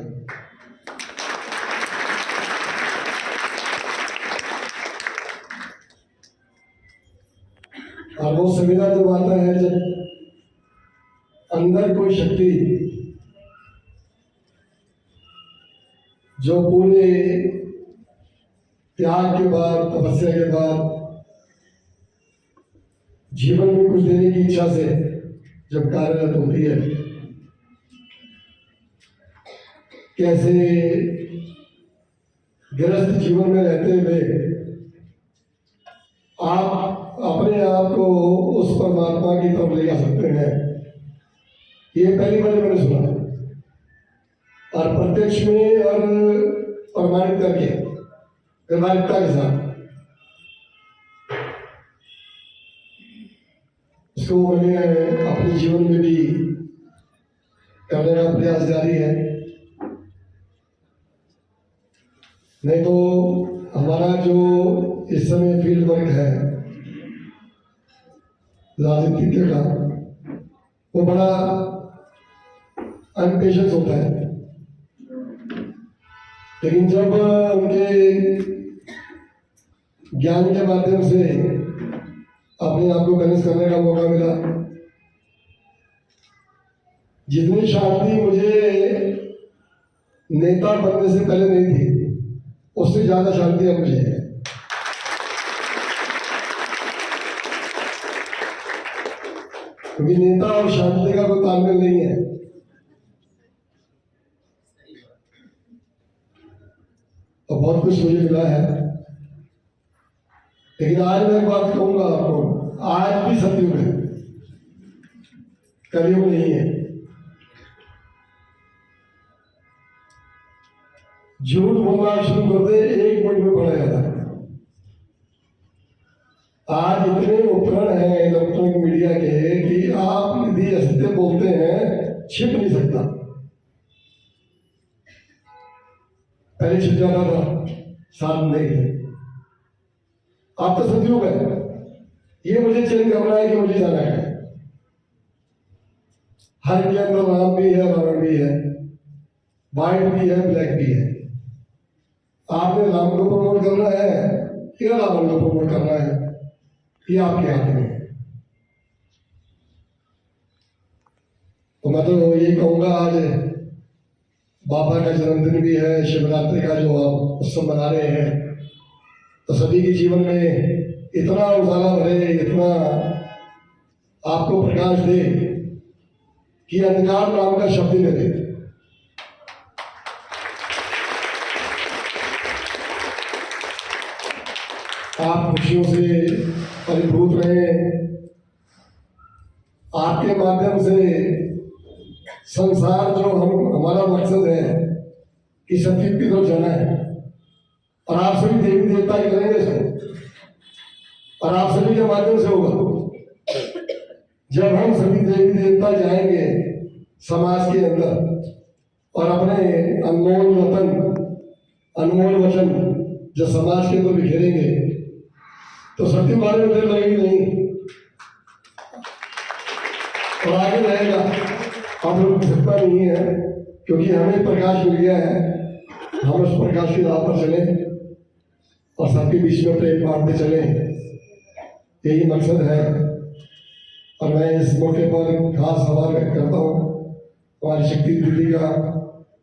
Speaker 8: और वो सवेरा जब आता है, जब अंदर कोई शक्ति जो पूरे त्याग के बाद, तपस्या के बाद, जीवन में कुछ देने की इच्छा से जब कार्यरत होती है, कैसे गृहस्थ जीवन में रहते हुए आप अपने आप को उस परमात्मा की तरफ ले जा सकते हैं, ये पहली बार मैंने सुना। और प्रत्यक्ष में और प्रमाणित करके व्यवहारिकता के साथ इसको मैंने अपने जीवन में भी करने का प्रयास जारी है। नहीं तो हमारा जो इस समय फील्ड वर्क है राजनीति का, वो बड़ा अनपेशेंस होता है, लेकिन जब उनके ज्ञान के माध्यम से अपने आप को बैलेंस करने का मौका मिला, जितनी शांति मुझे नेता बनने से पहले नहीं थी, उससे ज्यादा शांति अब मुझे है। क्योंकि नेता और शांति का कोई तालमेल नहीं है। तो बहुत कुछ मुझे मिला है, लेकिन आज मैं एक बात कहूंगा आपको, आज भी सतयुग है, कलयुग नहीं है। झूठ बोलना शुरू कर दे, 1 मिनट में पड़ा जाता है। आज इतने उपकरण हैं इलेक्ट्रॉनिक मीडिया के कि आप यदि असत्य बोलते हैं, छिप नहीं सकता। पहले छिप जाता था, साथ नहीं थे। अब तो सतयुग है, ये मुझे चेंज करना है कि मुझे जाना है। हर के अंदर राम भी है, रावण भी है, व्हाइट भी है, ब्लैक भी है। आपने राम को प्रमोट करना है या रावण को प्रमोट करना है, ये आपके हाथ में है। तो मैं तो ये कहूंगा, आज बाबा का जन्मदिन भी है, शिवरात्रि का जो आप उत्सव मना रहे हैं, तो सभी के जीवन में इतना उजाला भरे, इतना आपको प्रकाश दे कि अंधकार नाम का शब्द ही नहीं। आप खुशियों से परिभूत रहे। आपके माध्यम से संसार जो हमारा मकसद है कि सतयुग की तरफ जाना है, और आप सभी देवी देवता ही करेंगे इसको, और आप सभी के माध्यम से होगा। जब हम सभी देवी देवता जाएंगे समाज के अंदर और अपने अनमोल वतन, अनमोल वचन जब समाज के अंदर बिखेरेंगे, तो सत्य बारे में देर लगेगी नहीं, और आगे रहेगा। अब लोग सकता नहीं है, क्योंकि हमें प्रकाश मिल गया है। हम उस प्रकाश की राह पर चले और सबके बीच में प्रेम बांटते चले, यही मकसद है। और मैं इस मौके पर खास आभार व्यक्त करता हूँ हमारी शक्ति दीदी का,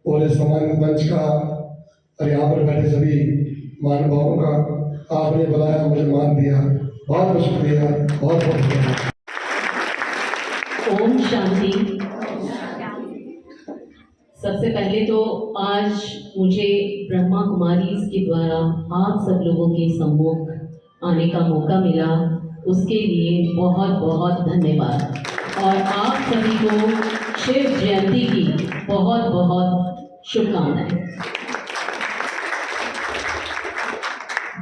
Speaker 8: पूरे सम्मानित मंच का, और यहाँ पर बैठे सभी महानुभावों का। आपने बुलाया, मुझे मान दिया, बहुत बहुत शुक्रिया, बहुत बहुत शुक्रिया।
Speaker 9: ओम शांति। सबसे पहले तो आज मुझे ब्रह्मा कुमारी के द्वारा आप सब लोगों के सम्मुख आने का मौका मिला, उसके लिए बहुत बहुत धन्यवाद। और आप सभी को शिव जयंती की बहुत बहुत शुभकामनाएं।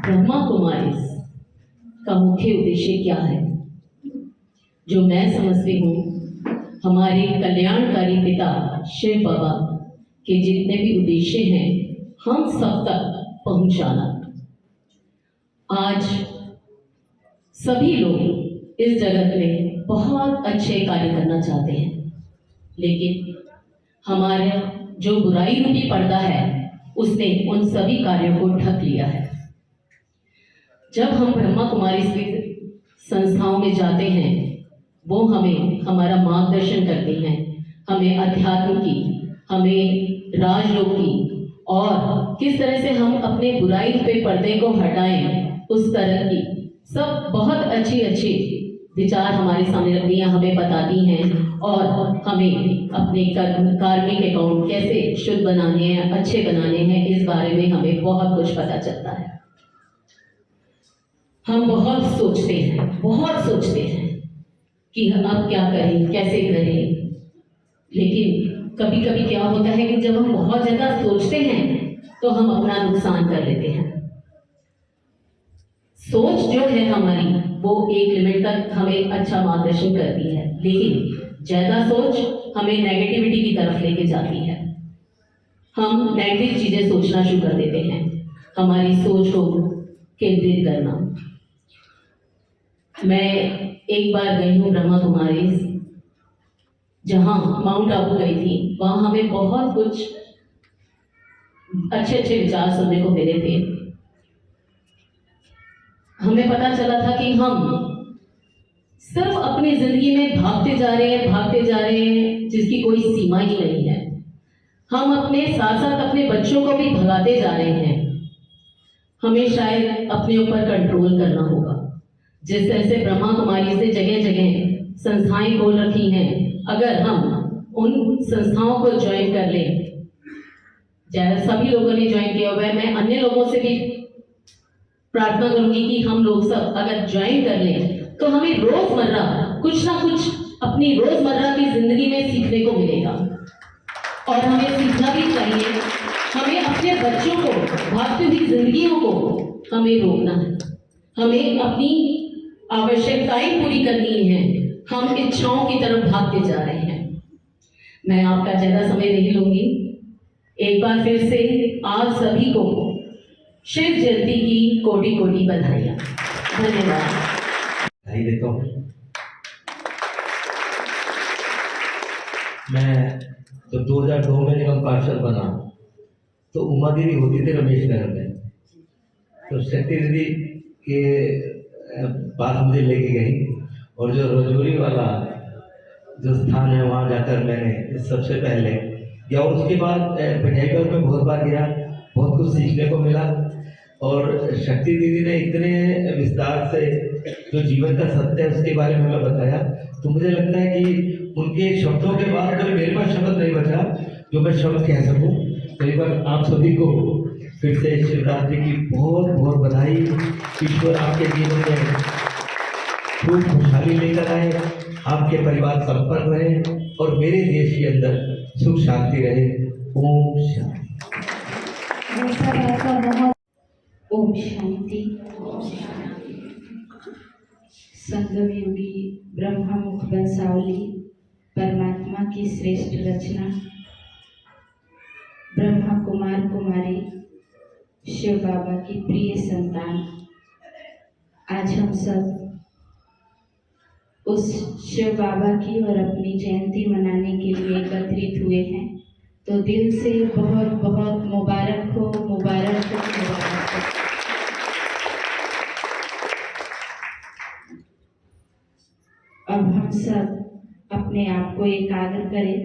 Speaker 9: ब्रह्मा कुमारी का मुख्य उद्देश्य क्या है? जो मैं समझती हूँ, हमारे कल्याणकारी पिता शिव बाबा के जितने भी उद्देश्य हैं, हम सब तक पहुंचाना। आज सभी लोग इस जगत में बहुत अच्छे कार्य करना चाहते हैं, लेकिन हमारे जो बुराई रूपी पर्दा है, उसने उन सभी कार्यों को ढक लिया है। जब हम ब्रह्मा कुमारी स्थित संस्थाओं में जाते हैं, वो हमें हमारा मार्गदर्शन करते हैं, हमें अध्यात्म की, हमें राजयोग की, और किस तरह से हम अपने बुराई पे पर्दे को हटाएं, उस तरह की सब बहुत अच्छी अच्छी विचार हमारे सामने रखती हैं, हमें बताती हैं, और हमें अपने कार्मिक अकाउंट कैसे शुद्ध बनाने हैं, अच्छे बनाने हैं, इस बारे में हमें बहुत कुछ पता चलता है। हम बहुत सोचते हैं कि अब क्या करें, कैसे करें, लेकिन कभी कभी क्या होता है कि जब हम बहुत ज़्यादा सोचते हैं तो हम अपना नुकसान कर लेते हैं। सोच जो है हमारी, वो एक लिमिट तक हमें अच्छा मार्गदर्शन करती है, लेकिन ज़्यादा सोच हमें नेगेटिविटी की तरफ लेके जाती है। हम नेगेटिव चीज़ें सोचना शुरू कर देते हैं। हमारी सोच को केंद्रित करना। मैं एक बार गई हूँ ब्रह्मा कुमारी, जहाँ माउंट आबू गई थी, वहाँ हमें बहुत कुछ अच्छे अच्छे विचार सुनने को मिले थे। हमें पता चला था कि हम सिर्फ अपनी जिंदगी में भागते जा रहे हैं, जिसकी कोई सीमा ही नहीं है। हम अपने साथ साथ अपने बच्चों को भी भगाते जा रहे हैं। हमें शायद अपने ऊपर कंट्रोल करना होगा। जिस तरह से ब्रह्मा कुमारी से जगह जगह संस्थाएं खोल रखी हैं, अगर हम उन संस्थाओं को ज्वाइन कर लें, जैसे सभी लोगों ने ज्वाइन किया हुआ है, मैं अन्य लोगों से भी प्रार्थना करूंगी कि हम लोग सब अगर ज्वाइन कर लें तो हमें रोजमर्रा कुछ ना कुछ अपनी रोजमर्रा की जिंदगी में सीखने को मिलेगा। और हमें सीखना भी चाहिए। हमें अपने बच्चों को भागती हुई जिंदगियों को हमें रोकना है। हमें अपनी आवश्यकताएं पूरी करनी है। हम इच्छाओं की तरफ भागते जा रहे हैं। मैं आपका ज्यादा समय नहीं लूंगी। एक बार फिर से आप सभी को शिव जयंती की कोटि कोटि बधाइयाँ। धन्यवाद।
Speaker 10: बधाई देता हूँ। मैं जब 2002 में निगम पार्षद बना तो उमा दीदी होती थी रमेश नगर में, तो शक्ति दीदी के पास मुझे लेके गई और जो रजौरी वाला जो स्थान है वहाँ जाकर मैंने सबसे पहले गया और उसके बाद पटियागढ़ में बहुत बार गया, बहुत कुछ सीखने को मिला। और शक्ति दीदी ने इतने विस्तार से जो जीवन का सत्य है उसके बारे में हमें बताया, तो मुझे लगता है कि उनके शब्दों के बाद कोई मेरे पास शब्द नहीं बचा जो मैं शब्द कह सकूं। तो एक बार आप सभी को फिर से शिवरात्रि की बहुत बहुत बधाई। ईश्वर आपके जीवन में खूब खुशहाली लेकर आए, आपके परिवार संपन्न रहे और मेरे देश के अंदर सुख शांति रहे। ओम शांति।
Speaker 7: ओम शांति। संगम योगी ब्रह्ममुख वंशावली परमात्मा की श्रेष्ठ रचना, ब्रह्मा कुमार कुमारी शिव बाबा की प्रिय संतान। आज हम सब उस शिव बाबा की और अपनी जयंती मनाने के लिए एकत्रित हुए हैं, तो दिल से बहुत बहुत मुबारक हो, मुबारक हो, मुबारक हो। अब हम सब अपने आप को एकाग्र करें।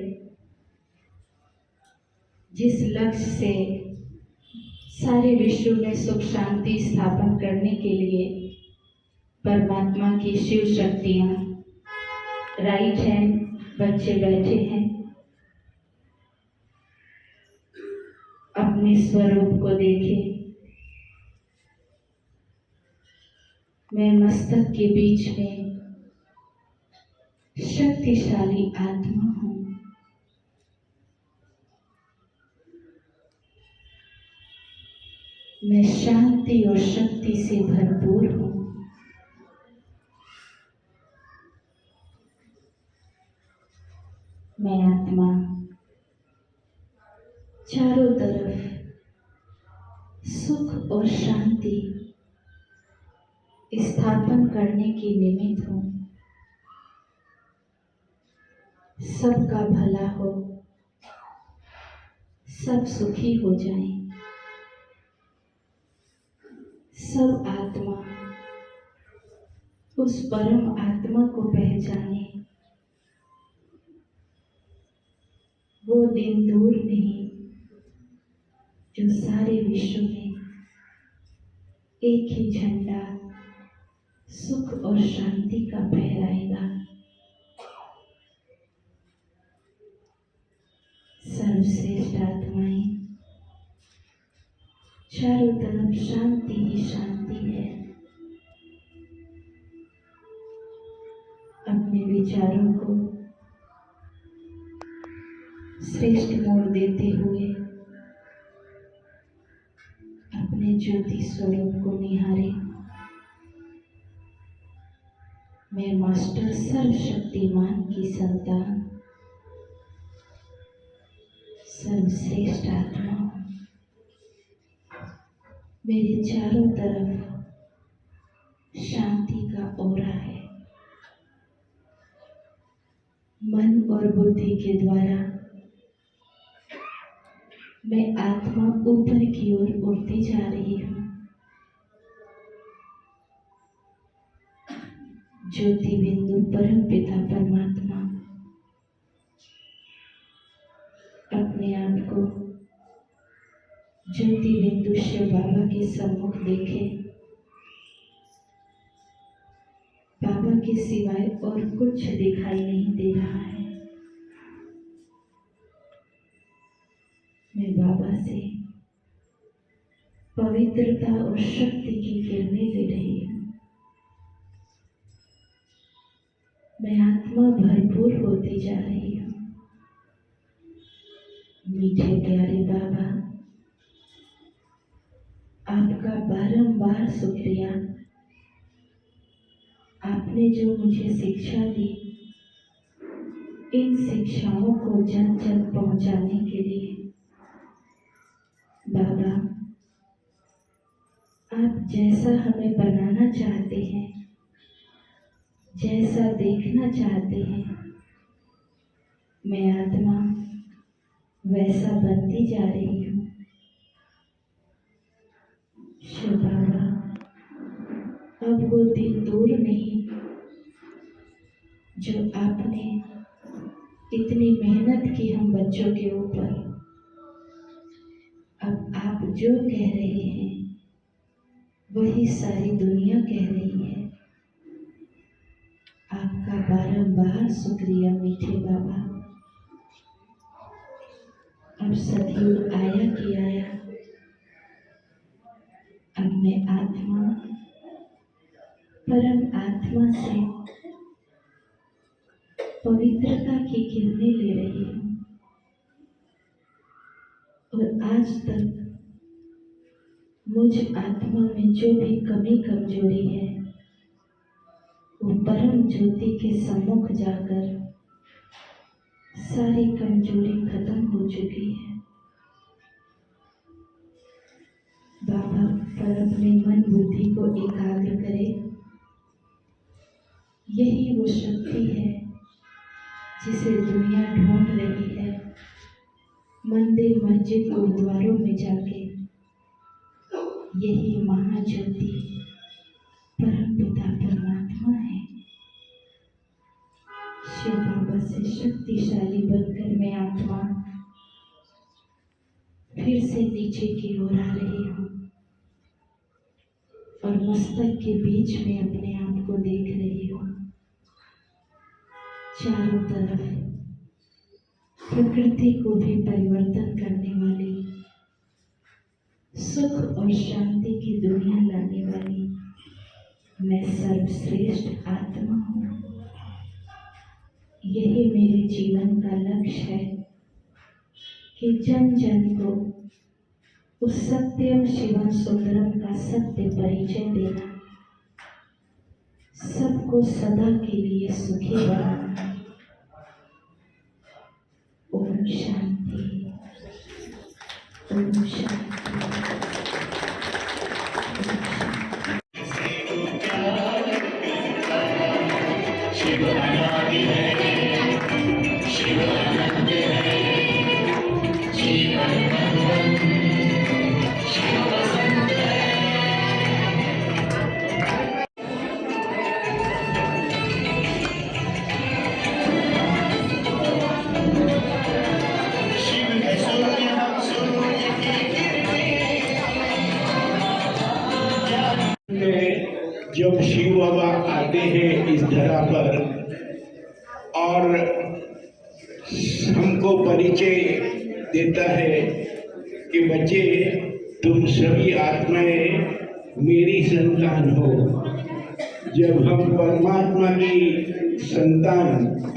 Speaker 7: जिस लक्ष्य से सारे विश्व में सुख शांति स्थापन करने के लिए परमात्मा की शिव शक्तियाँ राइट हैंड बच्चे बैठे हैं, अपने स्वरूप को देखें। मैं मस्तक के बीच में शक्तिशाली आत्मा हूँ। मैं शांति और शक्ति से भरपूर हूँ। मैं आत्मा चारों तरफ सुख और शांति स्थापन करने की निमित्त हूँ। सबका भला हो, सब सुखी हो जाएं, सब आत्मा उस परम आत्मा को पहचाने। वो दिन दूर नहीं जो सारे विश्व में एक ही झंडा सुख और शांति का फहराएगा। सर्वश्रेष्ठ आत्माएं, चारों तरफ शांति ही शांति है। अपने विचारों को श्रेष्ठ मोड़ देते हुए अपने ज्योति स्वरूप को निहारे। मैं मास्टर सर्वशक्तिमान की संतान, सर्वश्रेष्ठ आत्मा हूँ। मेरे चारों तरफ शांति का ओरा है। मन और बुद्धि के द्वारा मैं आत्मा ऊपर की ओर उड़ती जा रही हूँ। ज्योति बिंदु परम पिता परमात्मा अपने आप को ज्योति बिंदु शिव बाबा के सम्मुख देखे, बाबा के सिवाय और कुछ दिखाई नहीं दे रहा है। मैं बाबा से पवित्रता और शक्ति की किरणें ले रही हूँ। मैं आत्मा भरपूर होती जा रही हूँ। मीठे प्यारे बाबा, आपका बारंबार शुक्रिया। आपने जो मुझे शिक्षा दी, इन शिक्षाओं को जन जन पहुंचाने के लिए बाबा, आप जैसा हमें बनाना चाहते हैं, जैसा देखना चाहते हैं, मैं आत्मा वैसा बनती जा रही हूँ। शिव बाबा, अब वो दिन दूर नहीं जो आपने इतनी मेहनत की हम बच्चों के ऊपर। अब आप जो कह रहे हैं वही सारी दुनिया कह रही है। आपका बारंबार शुक्रिया मीठे बाबा। अब सतयुग आया कि आया। अब मैं आत्मा, परम आत्मा से पवित्रता की किरणें ले रही हूँ। और आज तक मुझ आत्मा में जो भी कमी कमजोरी है, वो परम ज्योति के सम्मुख जाकर सारी कमजोरी खत्म हो चुकी है। बाबा पर अपने मन बुद्धि को एकाग्र करें। यही वो शक्ति है जिसे दुनिया ढूंढ रही है। मंदिर मस्जिद गुरुद्वारों में जाके यही महाज्योति परम पिता परमात्मा है। शिव बाबा से शक्तिशाली बनकर मैं आत्मा फिर से नीचे की ओर आ रही हूँ और मस्तक के बीच में अपने आप को देख रही हूँ। चारों तरफ प्रकृति को भी परिवर्तन करने वाली, सुख और शांति की दुनिया लाने वाली मैं सर्वश्रेष्ठ आत्मा हूँ। यही मेरे जीवन का लक्ष्य है कि जन जन को उस सत्यम शिवम सुंदरम का सत्य परिचय देना, सबको सदा के लिए सुखी बनाना। ओम शांति, ओम शांति।
Speaker 2: जब शिव बाबा आते हैं इस धरा पर और हमको परिचय देता है कि बच्चे, तुम सभी आत्माएं मेरी संतान हो। जब हम परमात्मा की संतान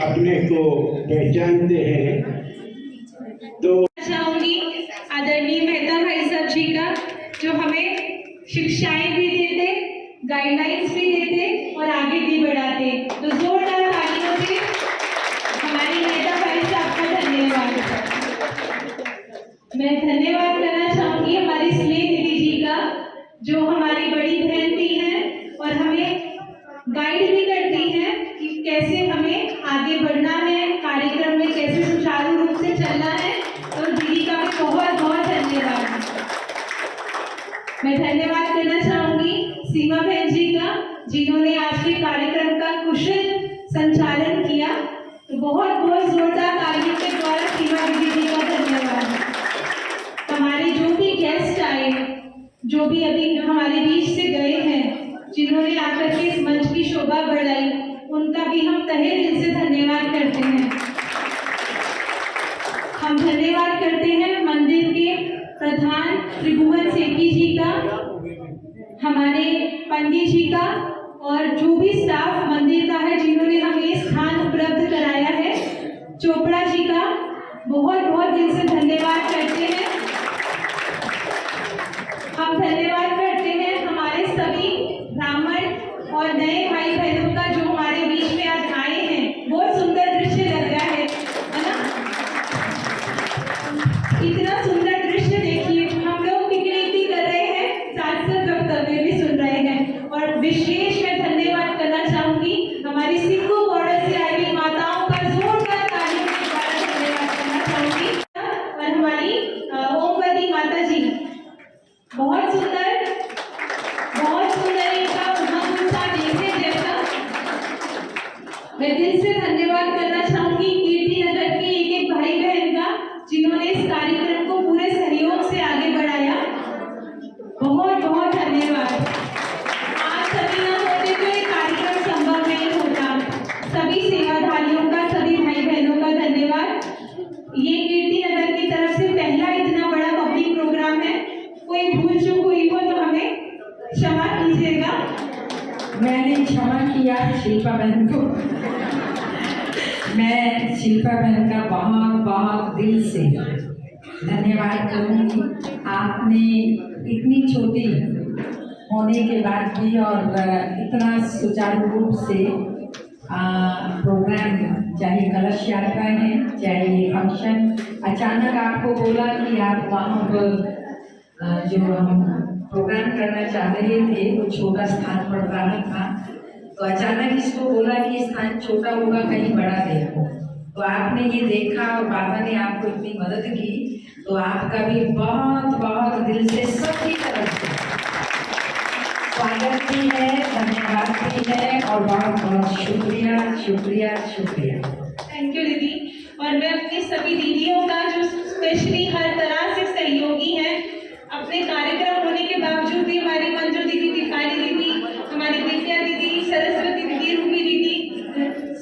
Speaker 2: अपने को पहचानते हैं तो
Speaker 5: चाहूंगी आदरणीय मेहता भाई साहब जी का, जो हमें शिक्षाएं भी देते, गाइडलाइंस भी देते और आगे भी बढ़ाते। तो जोरदार तालियों से हमारी मेहता भाई साहब का धन्यवाद। मैं धन्यवाद करना चाहूंगी हमारी स्नेह दीदी जी का, जो हमारी बड़ी बहन भी हैं और हमें गाइड भी करती हैं कि कैसे हमें आगे बढ़ना है, कार्यक्रम में कैसे सुचारू रूप से चलना है। तो दीदी का भी बहुत बहुत धन्यवाद। मैं धन्यवाद करना चाहूंगी सीमा बहन जी का, जिन्होंने आज के कार्यक्रम का कुछ जो भी अभी हमारे बीच से गए हैं, जिन्होंने आकर के इस मंच की शोभा बढ़ाई, उनका भी हम तहे दिल से धन्यवाद करते हैं। हम धन्यवाद करते हैं मंदिर के प्रधान त्रिभुवन सेठी जी का, हमारे पंडित जी का और जो भी स्टाफ मंदिर का है जिन्होंने हमें ये स्थान उपलब्ध कराया है, चोपड़ा जी का बहुत बहुत दिल से धन्यवाद करते हैं। हम धन्यवाद करते हैं हमारे सभी ब्राह्मण और नए भाई बहनों का जो हमारे बीच में आज आए हैं। बहुत सुंदर दृश्य लग रहा है ना? इतना सुंदर दृश्य देखिए, हम लोग पिकनिक भी कर रहे हैं, साथ साथ वक्तव्य भी सुन रहे हैं। और विशेष मैं धन्यवाद करना चाहूंगी हमारी सिक्खू बॉर्डर से आई हुई माताओं का जोरदार तालियों के द्वारा धन्यवाद करना चाहूंगी। और हमारी ओमवती माता जी बहुत सुंदर इनका उन्नत देखे जैसा। मैं दिल से धन्यवाद करना चाहूंगी कीर्ति नगर के एक एक भाई बहन का, जिन्होंने इस कार्यक्रम को पूरे सहयोग से आगे बढ़ाया। बहुत बहुत धन्यवाद। आज सभी न होते तो ये कार्यक्रम संभव नहीं होता। सभी सेवाधारियों का, सभी भाई बहनों का धन्यवाद। ये कीर्ति नगर की तरफ से पहला इतना बड़ा पब्लिक प्रोग्राम है। कोई भूल चूक हुई हो तो हमें क्षमा कीजिएगा।
Speaker 6: मैंने क्षमा किया शिल्पा बहन को। मैं शिल्पा बहन का बहुत बहुत दिल से धन्यवाद करूँगी। आपने इतनी छोटी होने के बाद भी और इतना सुचारू रूप से प्रोग्राम, चाहे कलश यात्रा है, चाहे ये फंक्शन, अचानक आपको बोला कि आप वहाँ पर जो हम प्रोग्राम करना चाह रहे थे वो छोटा स्थान पड़ रहा था, तो अचानक इसको बोला कि स्थान छोटा होगा, कहीं बड़ा देखो। तो आपने ये देखा और बाबा ने आपको इतनी मदद की, तो आपका भी बहुत बहुत दिल से सबकी तरफ से स्वागत भी है, धन्यवाद भी है और बहुत बहुत शुक्रिया शुक्रिया शुक्रिया।
Speaker 5: थैंक यू दीदी। और मैं अपनी सभी दीदियों का जो स्पेशली हर तरह से सहयोगी हैं, अपने कार्यक्रम होने के बावजूद भी, हमारी मंजू दीदी, दीपाली दीदी, हमारी विद्या दीदी, सरस्वती दीदी, रूबी दीदी,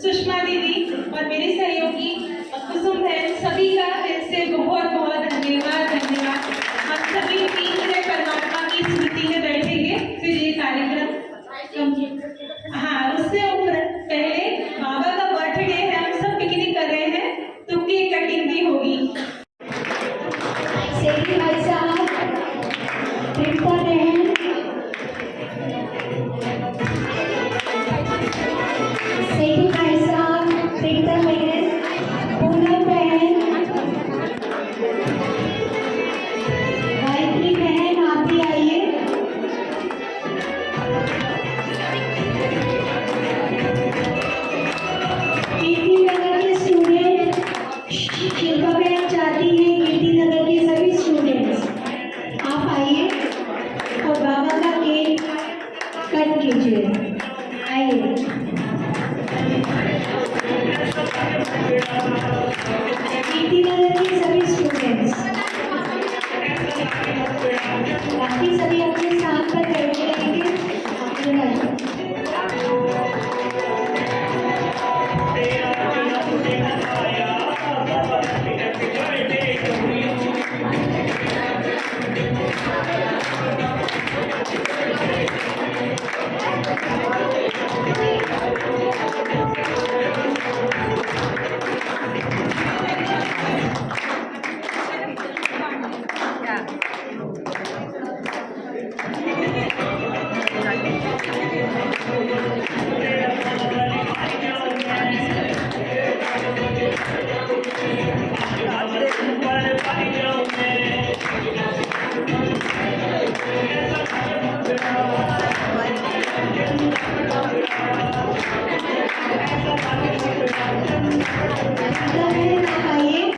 Speaker 5: सुषमा दीदी और मेरे सहयोगी कुसुम बहन, सभी का दिल से बहुत बहुत धन्यवाद। हम सभी टीम से परमात्मा की स्मृति में बैठेंगे, फिर ये कार्यक्रम उससे पहले बाबा का बर्थडे है, हम सब पिकनिक कर रहे हैं तो केक कटिंग भी होगी।
Speaker 3: सेठी भाई साहब,